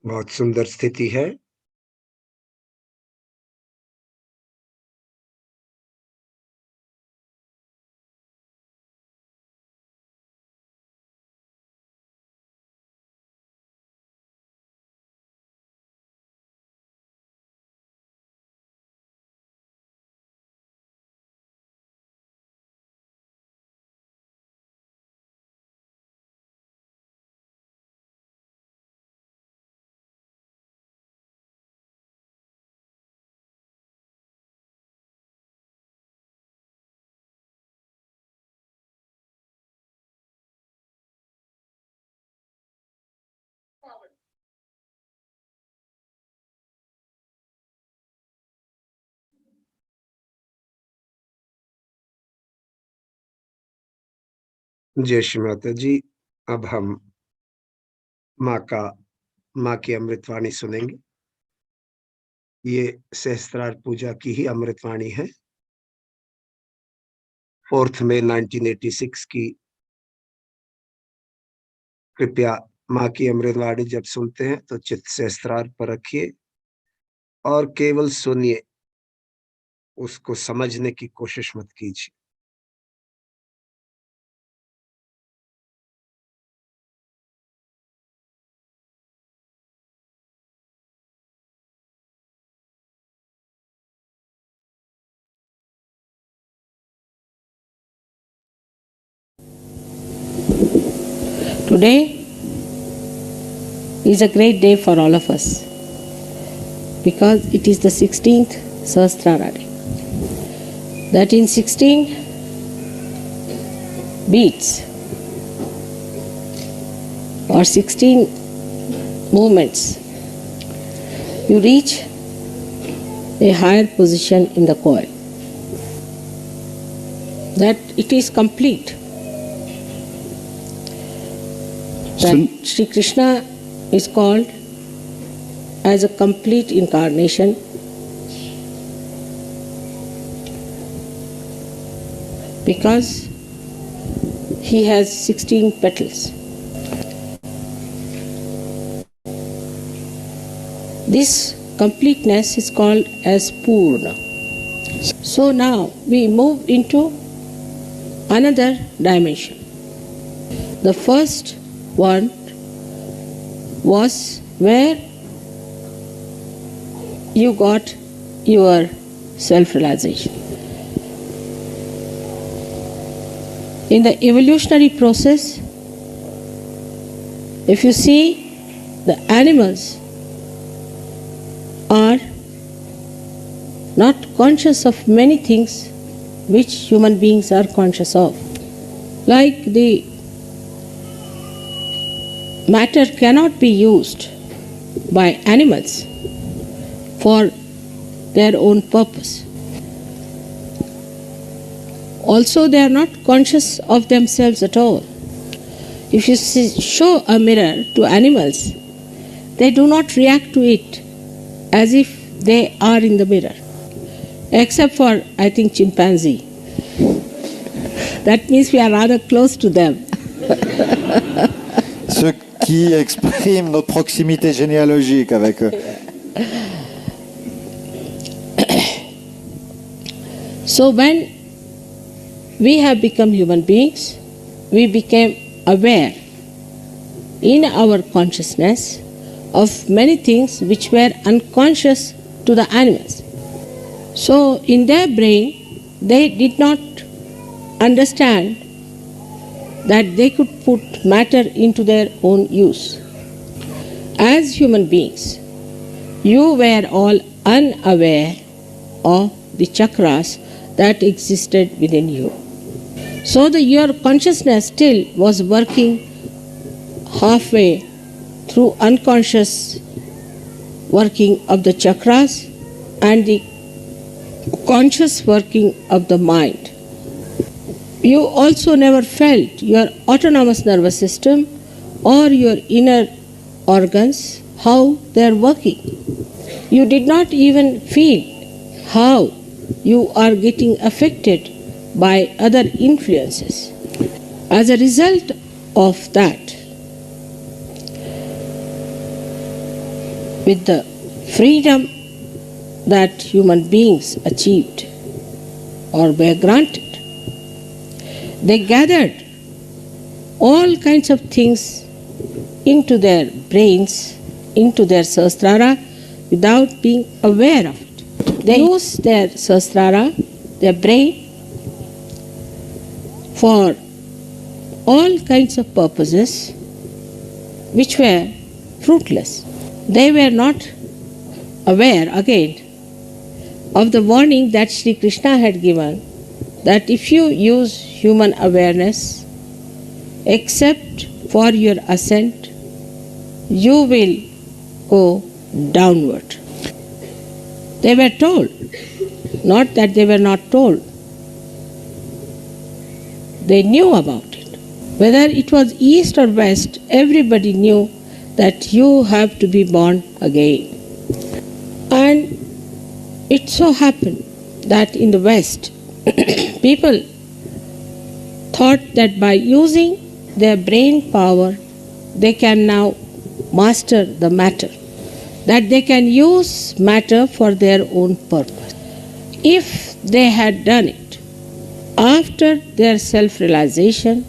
बहुत सुंदर स्थिति है। जय श्री माता जी। अब हम माँ की अमृतवाणी सुनेंगे। ये सहस्त्रार पूजा की ही अमृतवाणी है। 4 मई 1986 की। कृपया माँ की अमृतवाणी जब सुनते हैं तो चित्त सहस्त्रार पर रखिए और केवल सुनिए, उसको समझने की कोशिश मत कीजिए। Today is a great day for all of us because it is the 16th Sahasrara day. that in 16 beats or 16 movements you reach a higher position in the coil, that it is complete, that Sri Krishna is called as a complete incarnation, because he has 16 petals. This completeness is called as Purna. So now we move into another dimension. The first one was where you got your self-realization. In the evolutionary process, if you see, the animals are not conscious of many things which human beings are conscious of. Like the matter cannot be used by animals for their own purpose. Also, they are not conscious of themselves at all. If you show a mirror to animals, they do not react to it as if they are in the mirror, except for, I think, chimpanzee. That means we are rather close to them. Ce qui exprime notre proximité généalogique avec eux. So when we have become human beings, we became aware in our consciousness of many things which were unconscious to the animals. So in their brain, they did not understand that they could put matter into their own use. As human beings, you were all unaware of the chakras that existed within you. So your consciousness still was working halfway through unconscious working of the chakras and the conscious working of the mind. You also never felt your autonomous nervous system or your inner organs, how they are working. You did not even feel how you are getting affected by other influences. As a result of that, with the freedom that human beings achieved or were granted, they gathered all kinds of things into their brains, into their sahasrara, without being aware of it. They use their sahasrara, their brain, for all kinds of purposes which were fruitless. They were not aware again of the warning that Sri Krishna had given, that if you use human awareness except for your ascent, you will go downward. They were told, not that they were not told. They knew about it. Whether it was east or west, everybody knew that you have to be born again. And it so happened that in the West, people thought that by using their brain power, they can now master the matter, that they can use matter for their own purpose. If they had done it after their self-realization,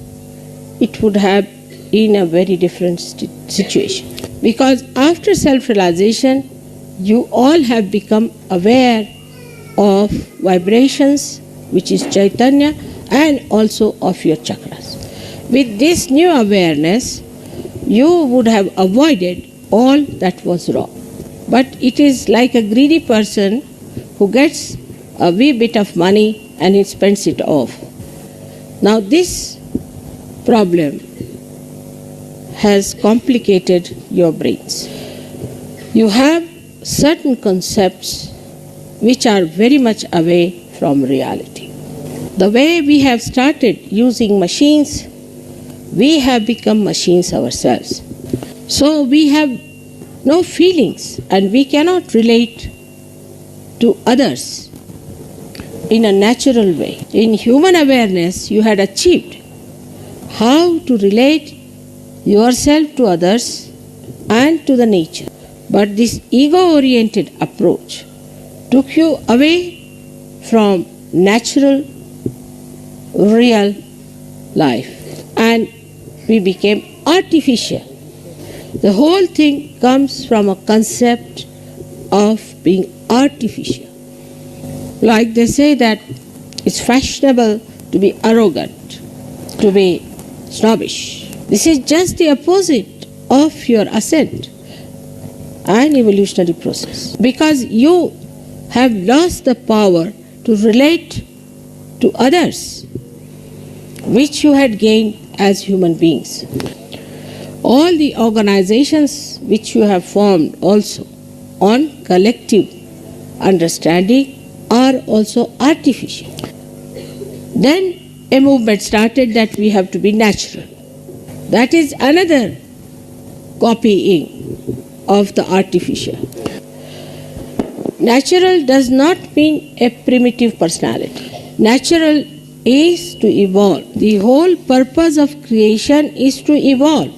it would have been a very different situation. Because after self-realization, you all have become aware of vibrations, which is Chaitanya, and also of your chakras. With this new awareness, you would have avoided all that was wrong. But it is like a greedy person who gets a wee bit of money and it spends it off. Now this problem has complicated your brains. You have certain concepts which are very much away from reality. The way we have started using machines, we have become machines ourselves. So we have no feelings and we cannot relate to others in a natural way. In human awareness, you had achieved how to relate yourself to others and to the nature. But this ego-oriented approach took you away from natural, real life, and we became artificial. The whole thing comes from a concept of being artificial. Like they say that it's fashionable to be arrogant, to be snobbish. This is just the opposite of your ascent and evolutionary process, because you have lost the power to relate to others, which you had gained as human beings. All the organizations which you have formed also on collective understanding are also artificial. Then a movement started that we have to be natural. That is another copying of the artificial. Natural does not mean a primitive personality. Natural is to evolve. The whole purpose of creation is to evolve.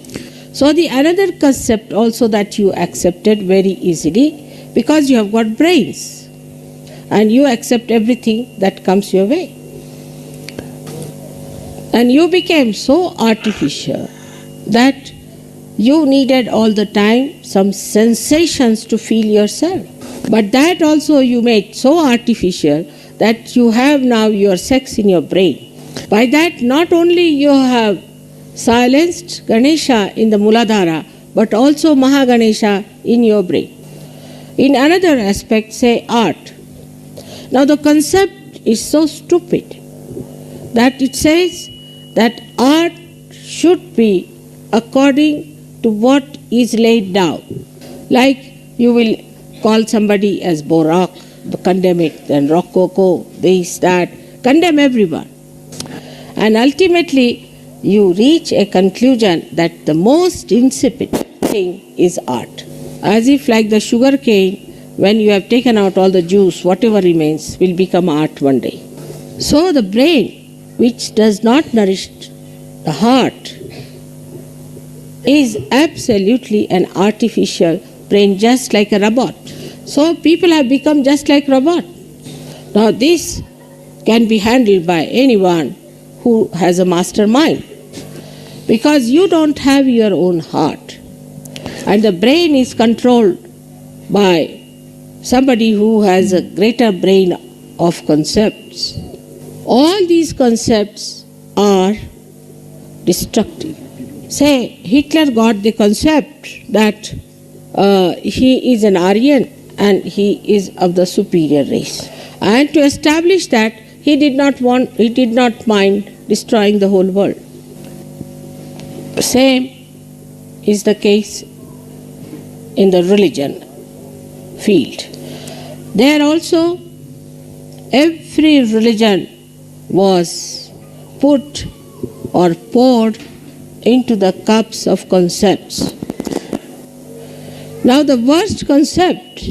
So the another concept also that you accepted very easily, because you have got brains and you accept everything that comes your way. And you became so artificial that you needed all the time some sensations to feel yourself. But that also you made so artificial that you have now your sex in your brain. By that, not only you have silenced Ganesha in the Muladhara, but also Mahaganesha in your brain. In another aspect, say art. Now the concept is so stupid that it says that art should be according to what is laid down. Like you will call somebody as Baroque, condemn it, then Rococo, this, that, condemn everyone. And ultimately you reach a conclusion that the most insipid thing is art. As if like the sugar cane, when you have taken out all the juice, whatever remains will become art one day. So the brain, which does not nourish the heart, is absolutely an artificial brain, just like a robot. So people have become just like robot. Now this can be handled by anyone who has a master mind, because you don't have your own heart. And the brain is controlled by somebody who has a greater brain of concepts. All these concepts are destructive. Say, Hitler got the concept that he is an Aryan and he is of the superior race. And to establish that, he did not mind destroying the whole world. Same is the case in the religion field. There also, every religion was put or poured into the cups of concepts. Now the worst concept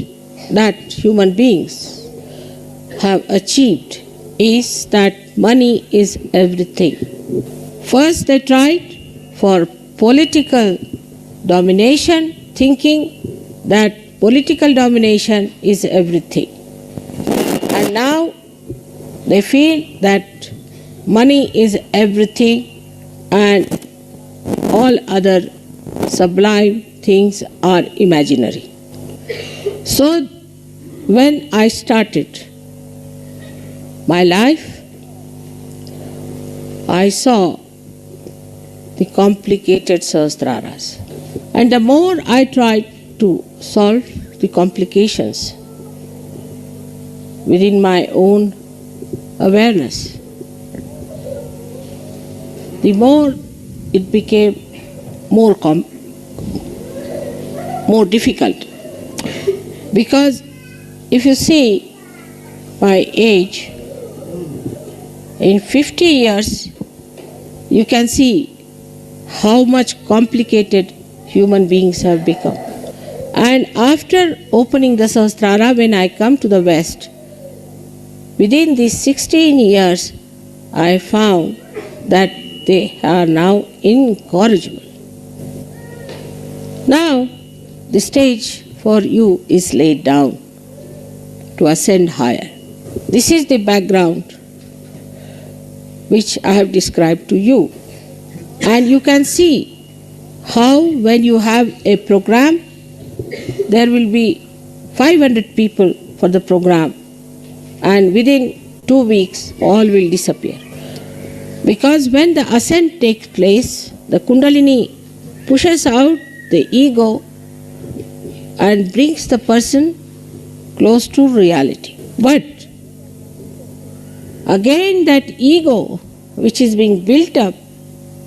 that human beings have achieved is that money is everything. First they tried for political domination, thinking that political domination is everything. And now they feel that money is everything and all other sublime things are imaginary. So when I started my life, I saw the complicated sahasraras. And the more I tried to solve the complications within my own awareness, the more it became more difficult. Because if you see my age, in 50 years, you can see how much complicated human beings have become. And after opening the Sahasrara, when I come to the West, within these 16 years, I found that they are now incorrigible. Now, the stage for you is laid down to ascend higher. This is the background which I have described to you. And you can see how when you have a program, there will be 500 people for the program, and within 2 weeks all will disappear. Because when the ascent takes place, the Kundalini pushes out the ego and brings the person close to reality. But again that ego which is being built up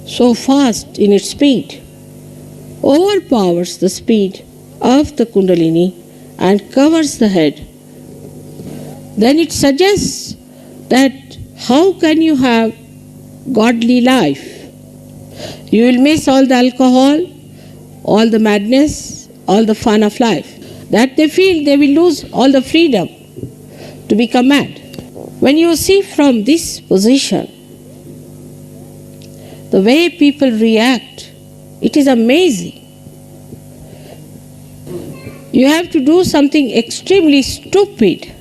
so fast in its speed overpowers the speed of the Kundalini and covers the head. Then it suggests that how can you have godly life? You will miss all the alcohol, all the madness, all the fun of life. That they feel they will lose all the freedom to become mad. When you see from this position, the way people react, it is amazing. You have to do something extremely stupid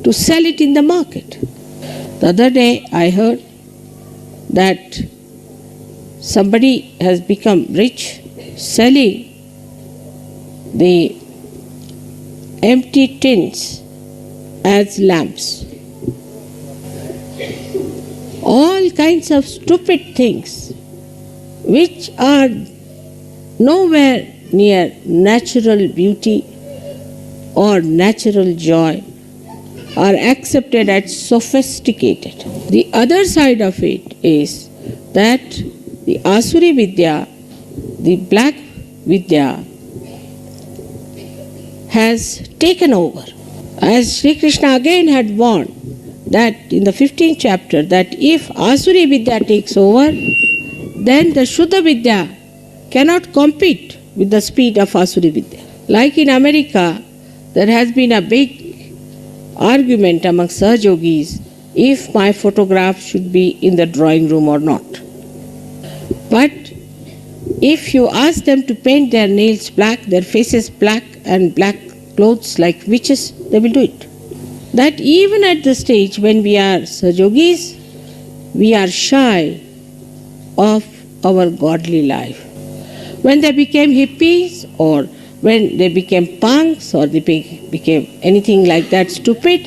to sell it in the market. The other day I heard that somebody has become rich selling the empty tins as lamps. All kinds of stupid things which are nowhere near natural beauty or natural joy are accepted as sophisticated. The other side of it is that the Asuri Vidya, the black Vidya, has taken over. As Sri Krishna again had warned that in the 15th chapter, that if Asuri Vidya takes over, then the Shuddha Vidya cannot compete with the speed of Asuri Vidya. Like in America, there has been a big argument among Sahajogis if my photograph should be in the drawing room or not. But if you ask them to paint their nails black, their faces black, and black clothes like witches, they will do it. That even at the stage when we are Sahajogis, we are shy of our godly life. When they became hippies, or when they became punks, or they became anything like that stupid,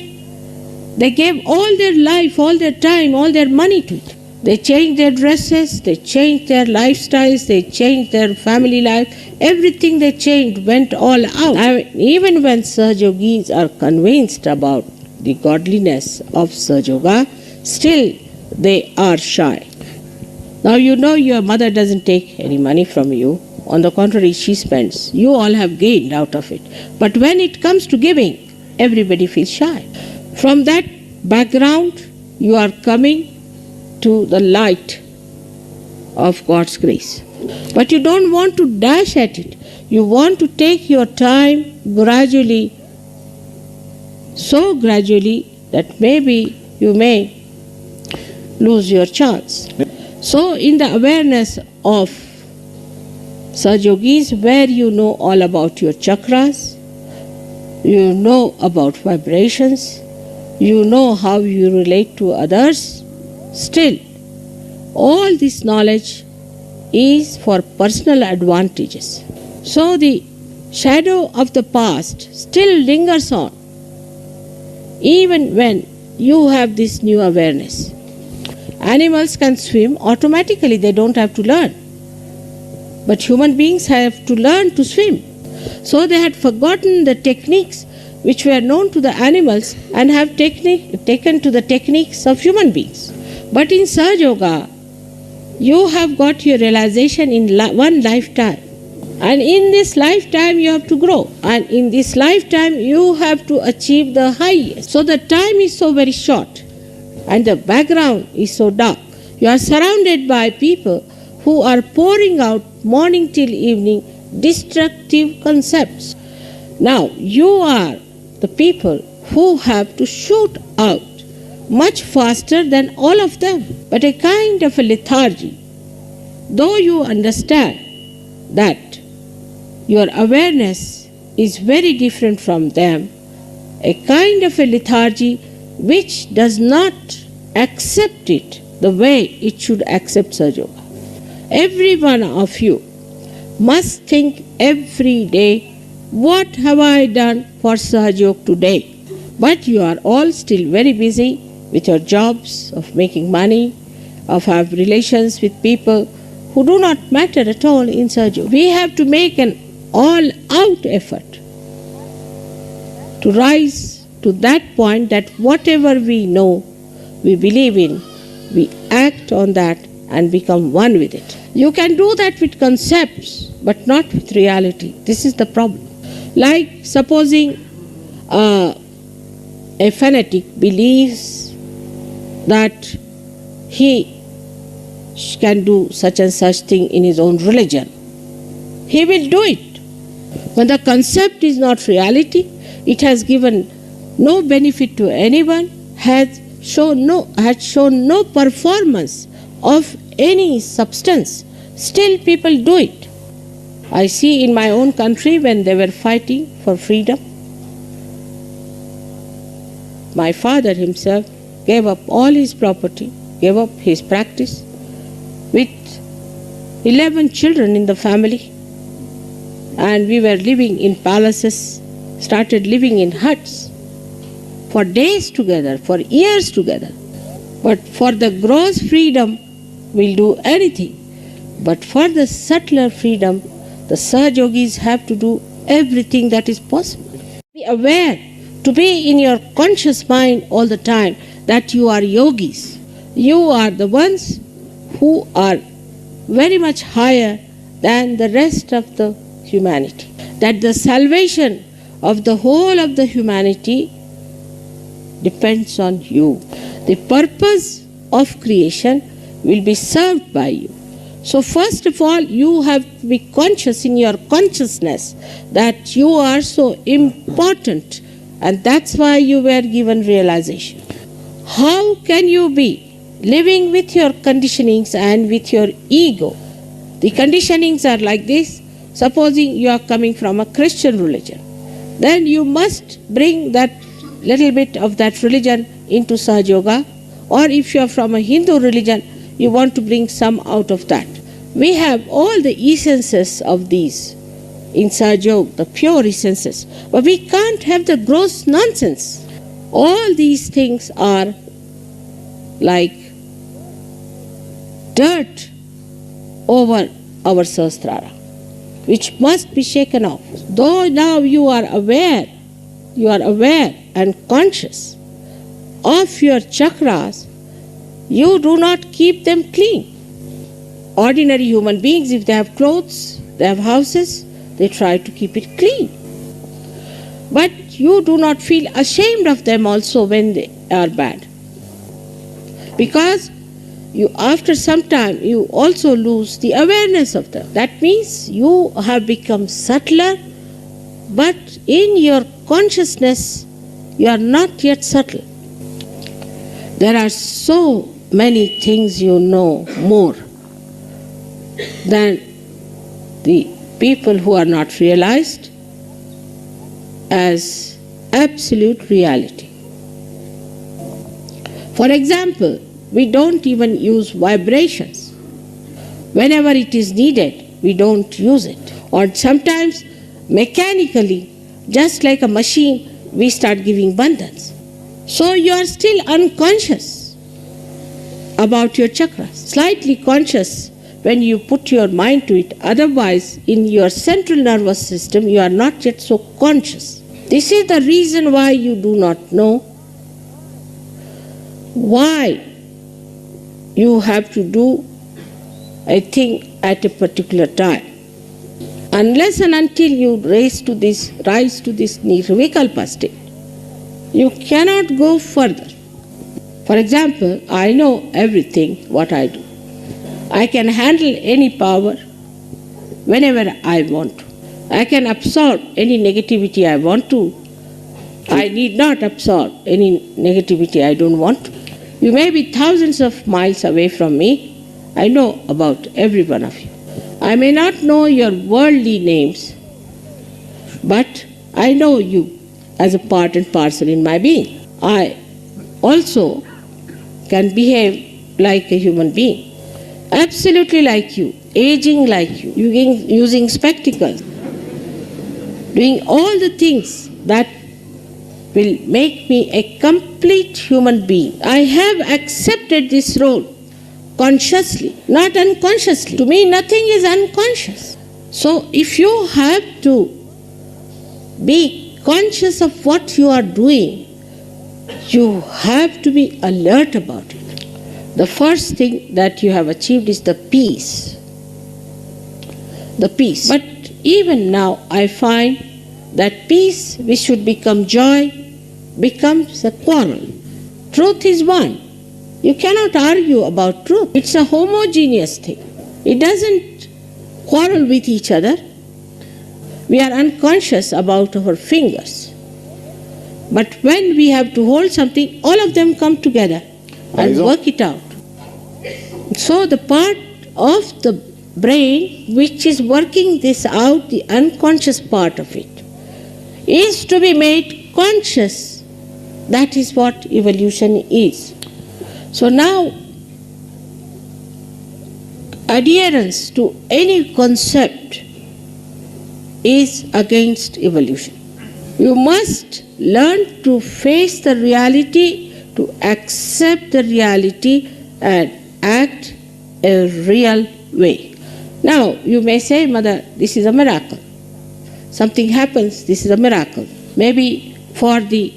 they gave all their life, all their time, all their money to it. They changed their dresses, they changed their lifestyles, they changed their family life. Everything they changed went all out. Even when Sahajogis are convinced about the godliness of Sahaja, still they are shy. Now you know your mother doesn't take any money from you. On the contrary, she spends. You all have gained out of it. But when it comes to giving, everybody feels shy. From that background, you are coming to the light of God's grace. But you don't want to dash at it. You want to take your time gradually, so gradually that maybe you may lose your chance. So in the awareness of Sahajogis, where you know all about your chakras, you know about vibrations, you know how you relate to others, still all this knowledge is for personal advantages. So the shadow of the past still lingers on, even when you have this new awareness. Animals can swim automatically, they don't have to learn. But human beings have to learn to swim. So they had forgotten the techniques which were known to the animals and have taken to the techniques of human beings. But in Sahaja Yoga, you have got your realization in one lifetime. And in this lifetime you have to grow. And in this lifetime you have to achieve the highest. So the time is so very short and the background is so dark. You are surrounded by people who are pouring out morning till evening destructive concepts. Now you are the people who have to shoot out much faster than all of them. But a kind of a lethargy, though you understand that your awareness is very different from them, a kind of a lethargy which does not accept it the way it should accept Sahaja Yoga. Every one of you must think every day, what have I done for Sahaja Yoga today? But you are all still very busy with your jobs, of making money, of have relations with people who do not matter at all in Sahaja Yoga. We have to make an all-out effort to rise to that point that whatever we know, we believe in, we act on that and become one with it. You can do that with concepts, but not with reality. This is the problem. Like supposing a fanatic believes that he can do such and such thing in his own religion. He will do it. When the concept is not reality, it has given no benefit to anyone, has shown no performance of any substance. Still people do it. I see in my own country when they were fighting for freedom, my father himself gave up all his property, gave up his practice with 11 children in the family, and we were living in palaces, started living in huts for days together, for years together. But for the gross freedom, we'll do anything. But for the subtler freedom, the Sahaja Yogis have to do everything that is possible. Be aware, to be in your conscious mind all the time that you are yogis. You are the ones who are very much higher than the rest of the humanity. That the salvation of the whole of the humanity depends on you. The purpose of creation will be served by you. So first of all, you have to be conscious in your consciousness that you are so important, and that's why you were given realization. How can you be living with your conditionings and with your ego? The conditionings are like this. Supposing you are coming from a Christian religion, then you must bring that little bit of that religion into Sahaja Yoga. Or if you are from a Hindu religion, you want to bring some out of that. We have all the essences of these in Sahaja Yoga, the pure essences. But we can't have the gross nonsense. All these things are like dirt over our Sahasrara, which must be shaken off. Though now you are aware and conscious of your chakras, you do not keep them clean. Ordinary human beings, if they have clothes, they have houses, they try to keep it clean. But you do not feel ashamed of them also when they are bad. Because after some time, you also lose the awareness of them. That means you have become subtler, but in your consciousness, you are not yet subtle. There are so many things you know more than the people who are not realized as absolute reality. For example, we don't even use vibrations. Whenever it is needed, we don't use it. Or sometimes mechanically, just like a machine, we start giving bandhans. So you are still unconscious about your chakras, slightly conscious when you put your mind to it. Otherwise, in your central nervous system, you are not yet so conscious. This is the reason why you do not know why you have to do a thing at a particular time. Unless and until you rise to this nirvikalpa state, you cannot go further. For example, I know everything what I do. I can handle any power whenever I want to. I can absorb any negativity I want to. I need not absorb any negativity I don't want to. You may be thousands of miles away from me. I know about every one of you. I may not know your worldly names, but I know you as a part and parcel in my being. I also can behave like a human being, absolutely like you, aging like you, using spectacles, doing all the things that will make me a complete human being. I have accepted this role consciously, not unconsciously. To me, nothing is unconscious. So if you have to be conscious of what you are doing, you have to be alert about it. The first thing that you have achieved is the peace. The peace. But even now, I find that peace, which should become joy, becomes a quarrel. Truth is one. You cannot argue about truth. It's a homogeneous thing. It doesn't quarrel with each other. We are unconscious about our fingers. But when we have to hold something, all of them come together and work it out. So the part of the brain which is working this out, the unconscious part of it, is to be made conscious. That is what evolution is. So now, adherence to any concept is against evolution. You must learn to face the reality, to accept the reality and act a real way. Now, you may say, Mother, this is a miracle. Something happens, this is a miracle. Maybe for the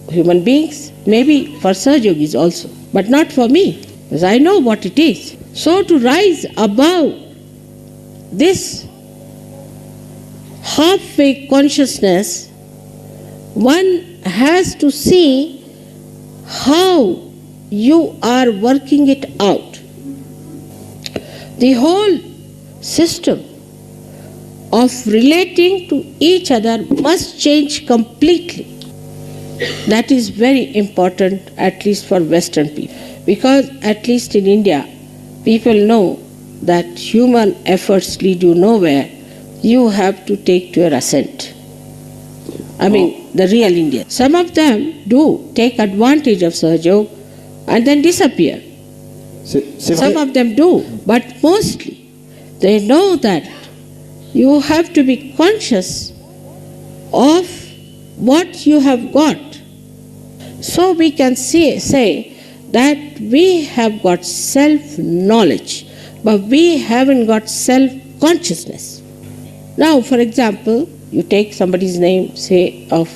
human beings, maybe for Sahajogis also, but not for me, because I know what it is. So to rise above this halfway consciousness, one has to see how you are working it out. The whole system of relating to each other must change completely. That is very important, at least for Western people, because at least in India, people know that human efforts lead you nowhere. You have to take to your ascent. The real Indians. Some of them do take advantage of Sahaja and then disappear. Some of them do, but mostly they know that you have to be conscious of what you have got. So we can say that we have got self-knowledge, but we haven't got self-consciousness. Now, for example, you take somebody's name, say of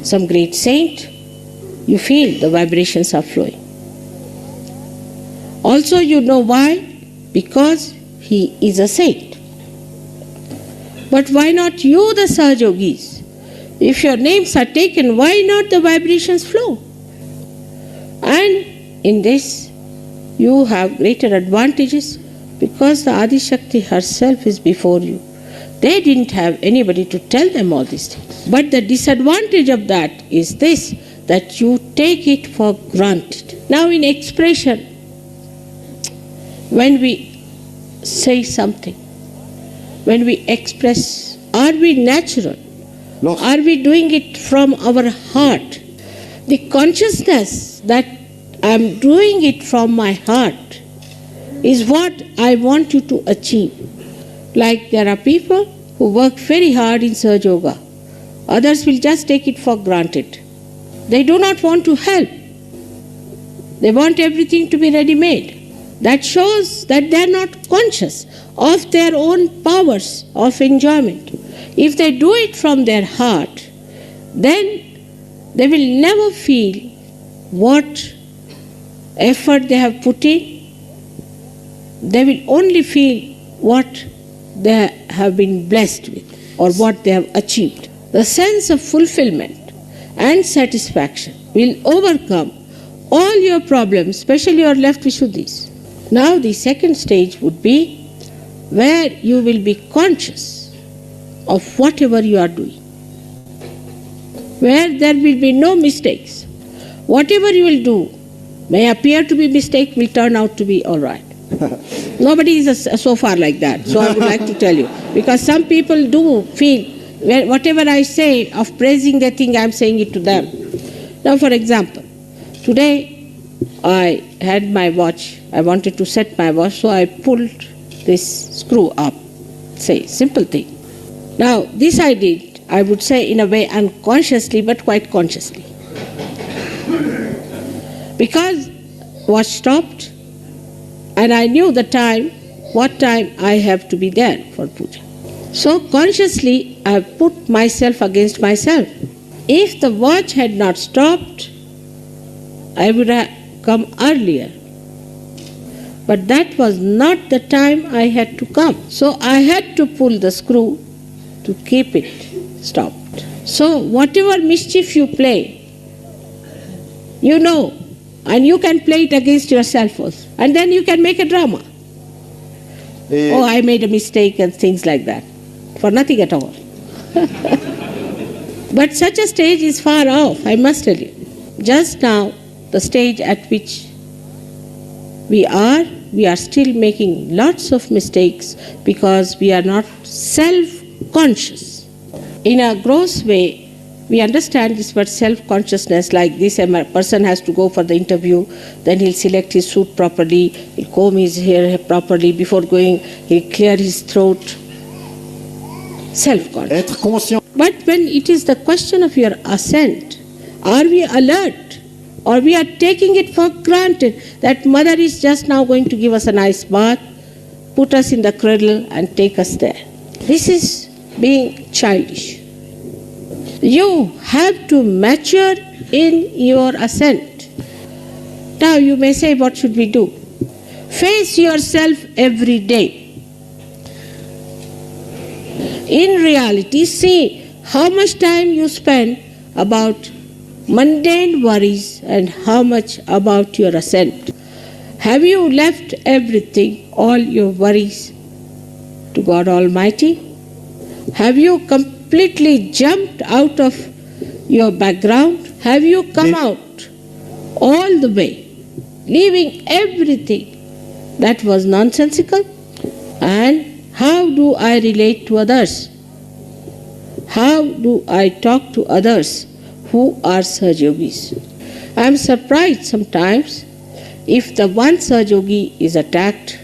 some great saint, you feel the vibrations are flowing. Also, you know why? Because he is a saint. But why not you, the Sahajogis? If your names are taken, why not the vibrations flow? And in this, you have greater advantages because the Adi Shakti herself is before you. They didn't have anybody to tell them all these things. But the disadvantage of that is this, that you take it for granted. Now in expression, when we say something, when we express, are we natural? Are we doing it from our heart? The consciousness that I'm doing it from my heart is what I want you to achieve. Like there are people who work very hard in SahajaYoga. Others will just take it for granted. They do not want to help. They want everything to be ready-made. That shows that they are not conscious of their own powers of enjoyment. If they do it from their heart, then they will never feel what effort they have put in. They will only feel what they have been blessed with or what they have achieved. The sense of fulfillment and satisfaction will overcome all your problems, especially your left Vishuddhis. Now the second stage would be where you will be conscious of whatever you are doing, where there will be no mistakes. Whatever you will do may appear to be mistake, will turn out to be all right. Nobody is so far like that, so I would like to tell you. Because some people do feel, whatever I say of praising, they think I am saying it to them. Now for example, today I had my watch, I wanted to set my watch, so I pulled this screw up. Say, simple thing. Now this I did, I would say in a way unconsciously, but quite consciously. Because watch stopped and I knew the time, what time I have to be there for puja. So consciously I put myself against myself. If the watch had not stopped, I would have come earlier. But that was not the time I had to come. So I had to pull the screw to keep it stopped. So whatever mischief you play, you know, and you can play it against yourself also. And then you can make a drama. Oh, I made a mistake and things like that. For nothing at all. But such a stage is far off, I must tell you. Just now, the stage at which we are still making lots of mistakes because we are not self-conscious. In a gross way, we understand this word self-consciousness like this: a person has to go for the interview, then he'll select his suit properly, he'll comb his hair properly, before going he'll clear his throat. Self-conscious. Être conscient. But when it is the question of your ascent, are we alert or we are taking it for granted that mother is just now going to give us a nice bath, put us in the cradle and take us there? This is being childish. You have to mature in your ascent. Now you may say, what should we do? Face yourself every day. In reality, see how much time you spend about mundane worries and how much about your ascent. Have you left everything, all your worries, to God Almighty? Have you completely jumped out of your background? Have you come out all the way, leaving everything that was nonsensical? And how do I relate to others? How do I talk to others who are Sahajyogis? I am surprised sometimes if the one Sahajyogi is attacked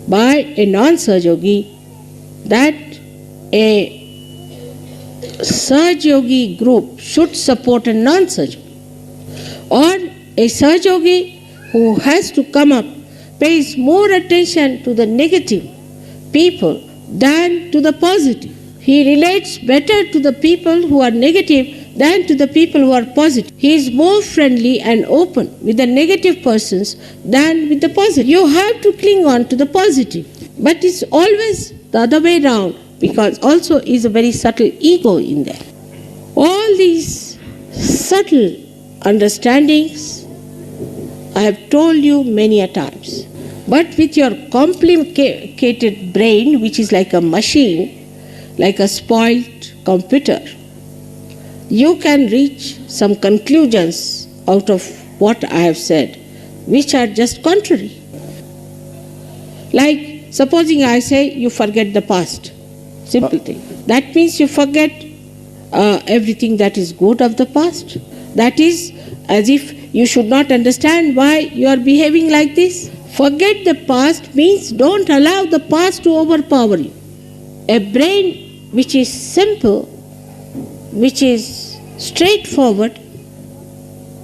by a non-Sahajyogi, that a Sahajyogi group should support a non-Sahajyogi, or a Sahajyogi who has to come up pays more attention to the negative people than to the positive. He relates better to the people who are negative than to the people who are positive. He is more friendly and open with the negative persons than with the positive. You have to cling on to the positive. But it's always the other way around, because also is a very subtle ego in there. All these subtle understandings I have told you many a times. But with your complicated brain, which is like a machine, like a spoiled computer, you can reach some conclusions out of what I have said, which are just contrary. Like, supposing I say you forget the past. Simple thing. That means you forget everything that is good of the past. That is as if you should not understand why you are behaving like this. Forget the past means don't allow the past to overpower you. A brain which is simple, which is straightforward,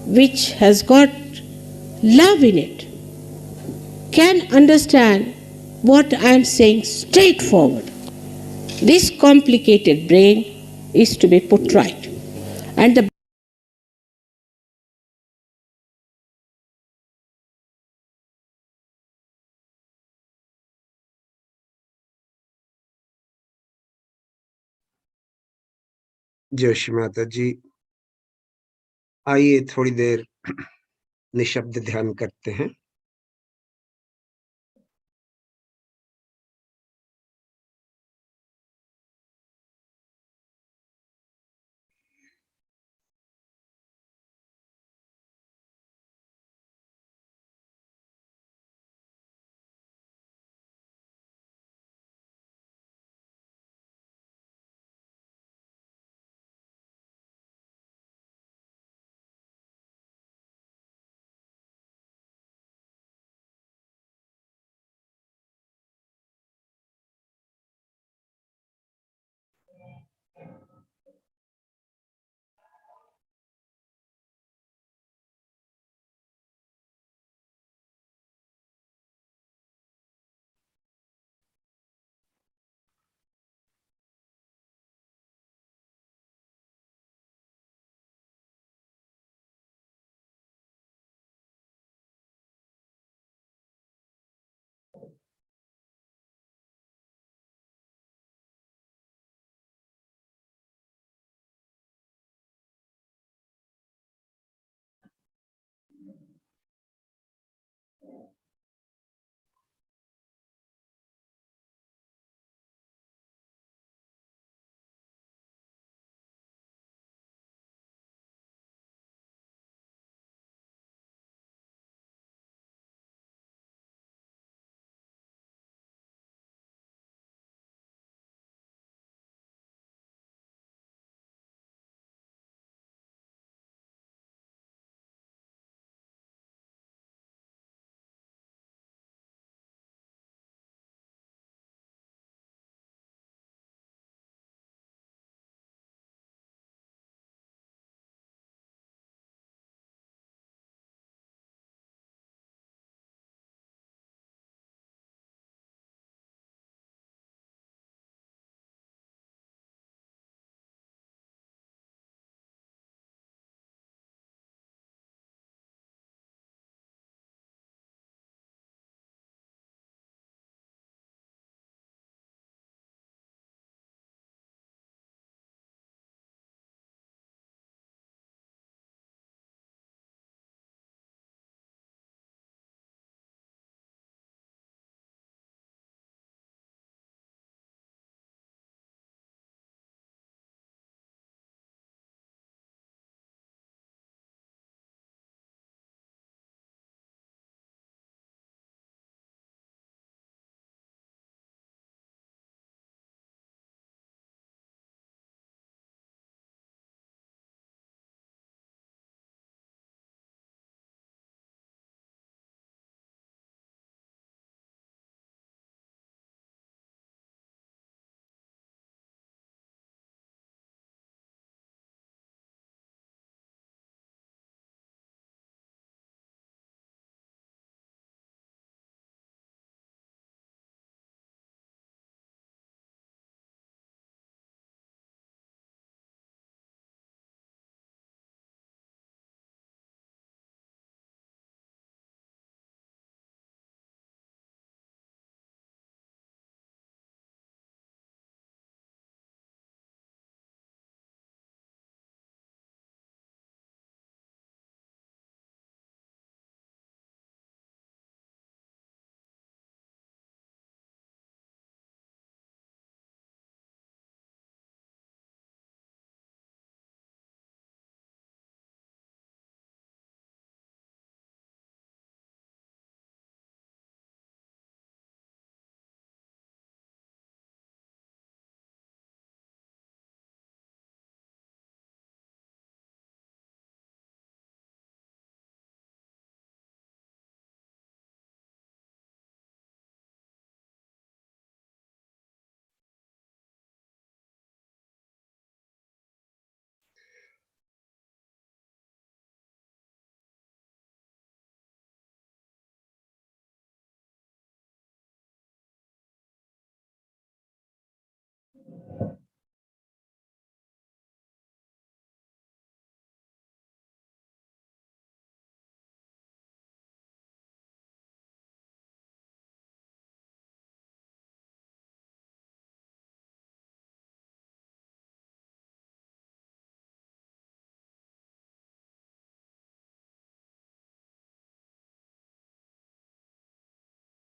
which has got love in it, can understand what I am saying straightforward. This complicated brain is to be put right. And the जय श्री माता जी। आइए थोड़ी देर निःशब्द ध्यान करते हैं।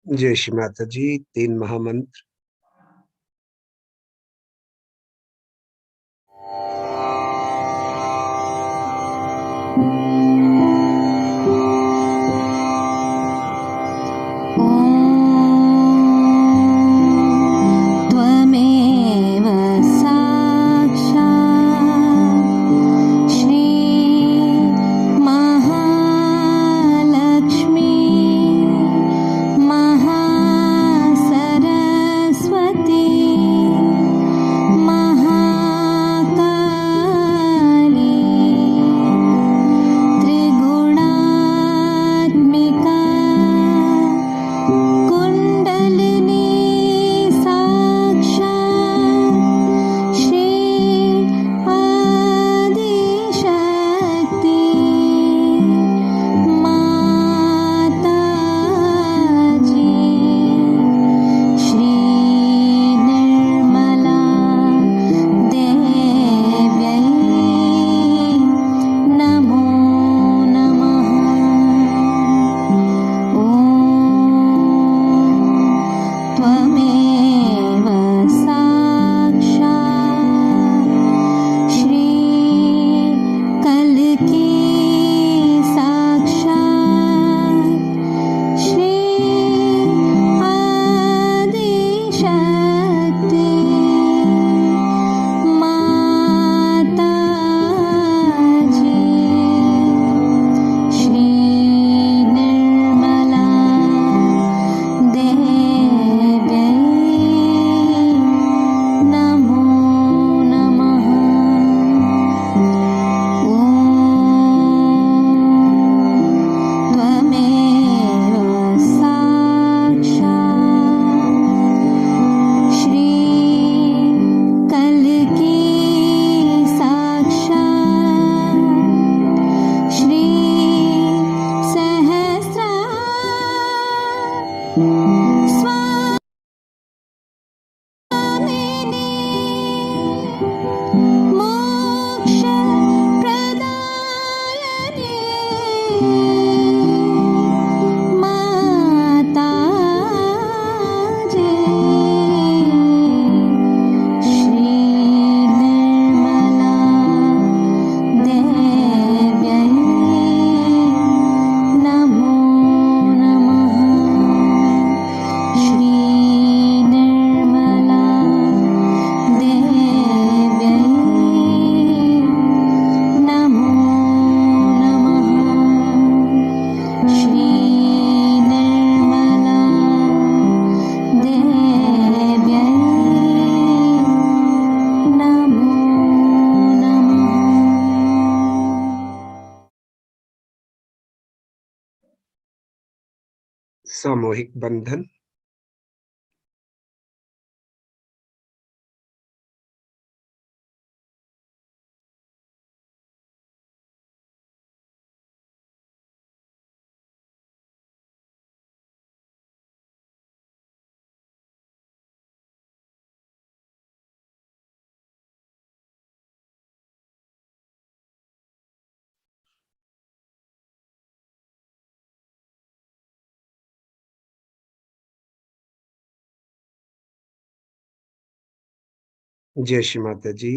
जय श्री माता जी। 3 महामंत्र। त्वमेव साक्षात् श्री महालक्ष्मी महासरस्वती महाकाली त्रिगुणात्मिका कुण्डलिनी साक्षात् श्री आदिशक्ति माताजी श्री निर्मला देव्यै नमो नमः। ॐ त्वमेव साक्षात् श्री कल्की साक्षात् श्री आदिशक्ति माताजी श्री निर्मला देव्यै नमो नमः। ॐ त्वमेव साक्षात् श्री कल्की साक्षात् श्री स्वामिनी मोक्षप्रदायिनी माताजी श्री निर्मला देव्यै नमो नमः। श्री निर्मला देव्यै नमो नमः। श्री निर्मला देव्यै नमो नमः। सामूहिक बंधन। जय श्री माता जी।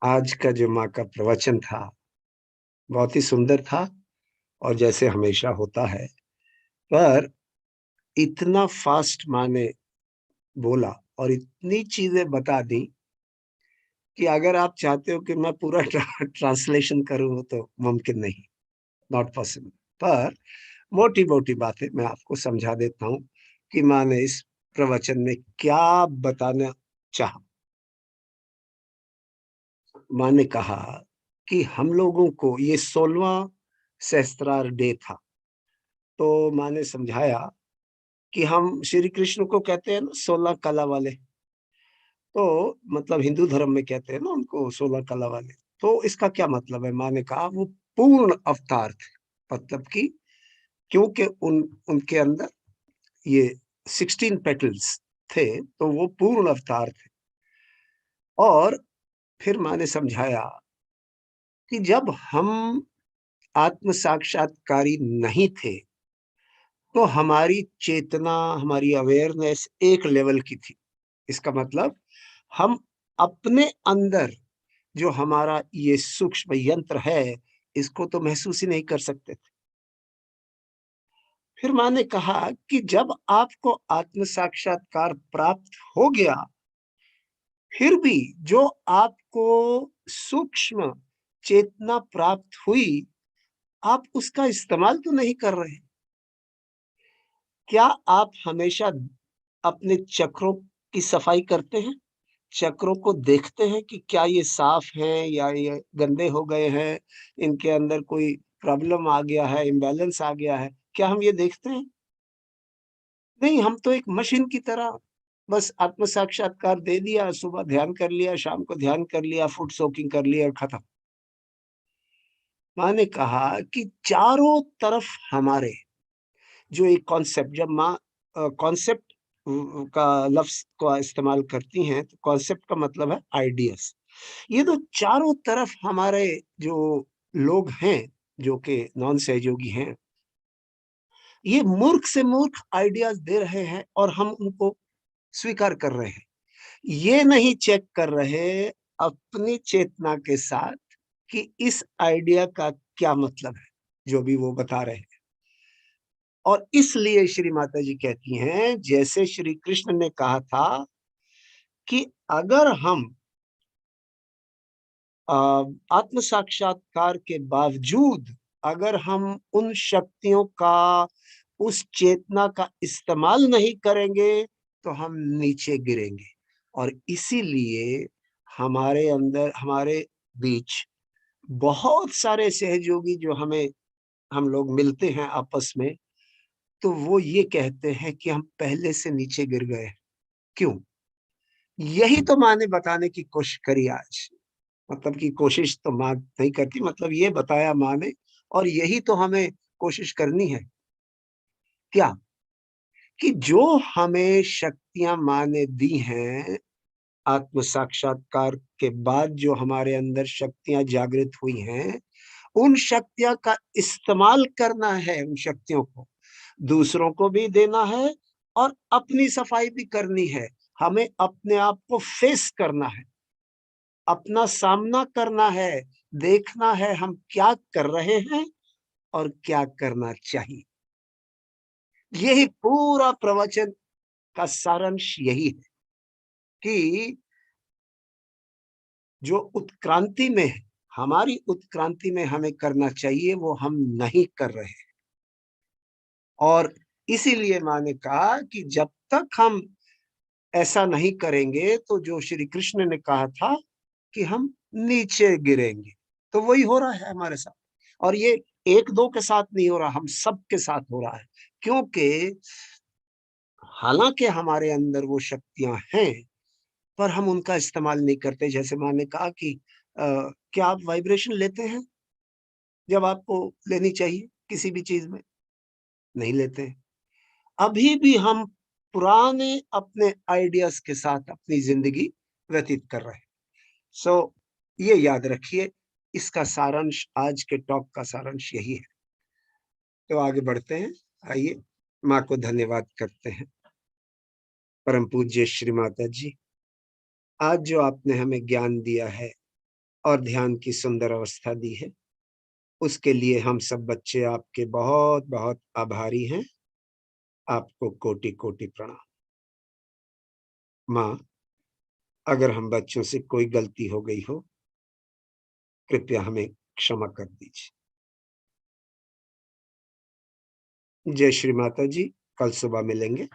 आज का जो माँ का प्रवचन था बहुत ही सुंदर था और जैसे हमेशा होता है, पर इतना फास्ट माँ ने बोला और इतनी चीजें बता दी कि अगर आप चाहते हो कि मैं पूरा ट्रांसलेशन करूं तो मुमकिन नहीं, नॉट पॉसिबल। पर मोटी मोटी बातें मैं आपको समझा देता हूं कि माँ ने इस प्रवचन में क्या बताना चाहा। माँ ने कहा कि हम लोगों को ये 16वां सहस्त्रार डे था, तो माँ ने समझाया कि हम श्री कृष्ण को कहते हैं ना 16 कला वाले, तो मतलब हिंदू धर्म में कहते हैं ना उनको 16 कला वाले। तो इसका क्या मतलब है? माँ ने कहा वो पूर्ण अवतार थे, मतलब कि क्योंकि उनके अंदर ये 16 पेटल्स थे, तो वो पूर्ण अवतार थे। और फिर माँ ने समझाया कि जब हम आत्म साक्षात्कारी नहीं थे तो हमारी चेतना, हमारी अवेयरनेस एक लेवल की थी। इसका मतलब हम अपने अंदर जो हमारा ये सूक्ष्म यंत्र है, इसको तो महसूस ही नहीं कर सकते थे। फिर माँ ने कहा कि जब आपको आत्म साक्षात्कार प्राप्त हो गया, फिर भी जो आपको सूक्ष्म चेतना प्राप्त हुई, आप उसका इस्तेमाल तो नहीं कर रहे। क्या आप हमेशा अपने चक्रों की सफाई करते हैं? चक्रों को देखते हैं कि क्या ये साफ हैं या ये गंदे हो गए हैं, इनके अंदर कोई प्रॉब्लम आ गया है, इम्बैलेंस आ गया है, क्या हम ये देखते हैं? नहीं, हम तो एक मशीन की तरह बस आत्म साक्षात्कार दे दिया, सुबह ध्यान कर लिया, शाम को ध्यान कर लिया, फूड सोकिंग कर लिया और खत्म। माँ ने कहा कि चारों तरफ हमारे जो एक कॉन्सेप्ट, जब माँ कॉन्सेप्ट का लफ्ज़ का इस्तेमाल करती हैं, तो कॉन्सेप्ट का मतलब है आइडियाज़। ये तो चारों तरफ हमारे जो लोग हैं, जो कि नॉन सहयोगी हैं, ये मूर्ख से मूर्ख आइडियाज़ दे रहे हैं और हम उनको स्वीकार कर रहे हैं। ये नहीं चेक कर रहे अपनी चेतना के साथ कि इस आइडिया का क्या मतलब है, जो भी वो बता रहे हैं। और इसलिए श्री माताजी कहती हैं, जैसे श्री कृष्ण ने कहा था कि अगर हम आत्म साक्षात्कार के बावजूद अगर हम उन शक्तियों का, उस चेतना का इस्तेमाल नहीं करेंगे, तो हम नीचे गिरेंगे। और इसीलिए हमारे अंदर, हमारे बीच बहुत सारे सहयोगी जो हम लोग मिलते हैं आपस में, तो वो ये कहते हैं कि हम पहले से नीचे गिर गए हैं। क्यों? यही तो माँ ने बताने की कोशिश करी आज। मतलब कि कोशिश तो माँ नहीं करती, मतलब ये बताया माँ ने, और यही तो हमें कोशिश करनी है। क्या? कि जो हमें शक्तियाँ माँ ने दी हैं, आत्म साक्षात्कार के बाद जो हमारे अंदर शक्तियाँ जागृत हुई हैं, उन शक्तियाँ का इस्तेमाल करना है, उन शक्तियों को। दूसरों को भी देना है और अपनी सफाई भी करनी है। हमें अपने आप को फेस करना है, अपना सामना करना है, देखना है हम क्या कर रहे हैं और क्या करना चाहिए। यही पूरा प्रवचन का सारांश यही है कि जो उत्क्रांति में है, हमारी उत्क्रांति में हमें करना चाहिए, वो हम नहीं कर रहे हैं। और इसीलिए माँ ने कहा कि जब तक हम ऐसा नहीं करेंगे, तो जो श्री कृष्ण ने कहा था कि हम नीचे गिरेंगे, तो वही हो रहा है हमारे साथ। और ये एक दो के साथ नहीं हो रहा, हम सब के साथ हो रहा है। क्योंकि हालांकि हमारे अंदर वो शक्तियां हैं, पर हम उनका इस्तेमाल नहीं करते। जैसे माँ ने कहा कि क्या आप वाइब्रेशन लेते हैं जब आपको लेनी चाहिए किसी भी चीज में? नहीं लेते हैं। अभी भी हम पुराने अपने आइडियाज के साथ अपनी जिंदगी व्यतीत कर रहे हैं। सो ये याद रखिए, इसका सारांश, आज के टॉक का सारांश यही है। तो आगे बढ़ते हैं। आइए माँ को धन्यवाद करते हैं। परम पूज्य श्री माता जी, आज जो आपने हमें ज्ञान दिया है और ध्यान की सुंदर अवस्था दी है, उसके लिए हम सब बच्चे आपके बहुत बहुत आभारी हैं। आपको कोटि कोटि प्रणाम। माँ, अगर हम बच्चों से कोई गलती हो गई हो, कृपया हमें क्षमा कर दीजिए। जय श्री माता जी, कल सुबह मिलेंगे।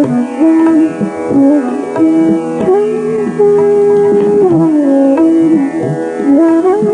Sahaja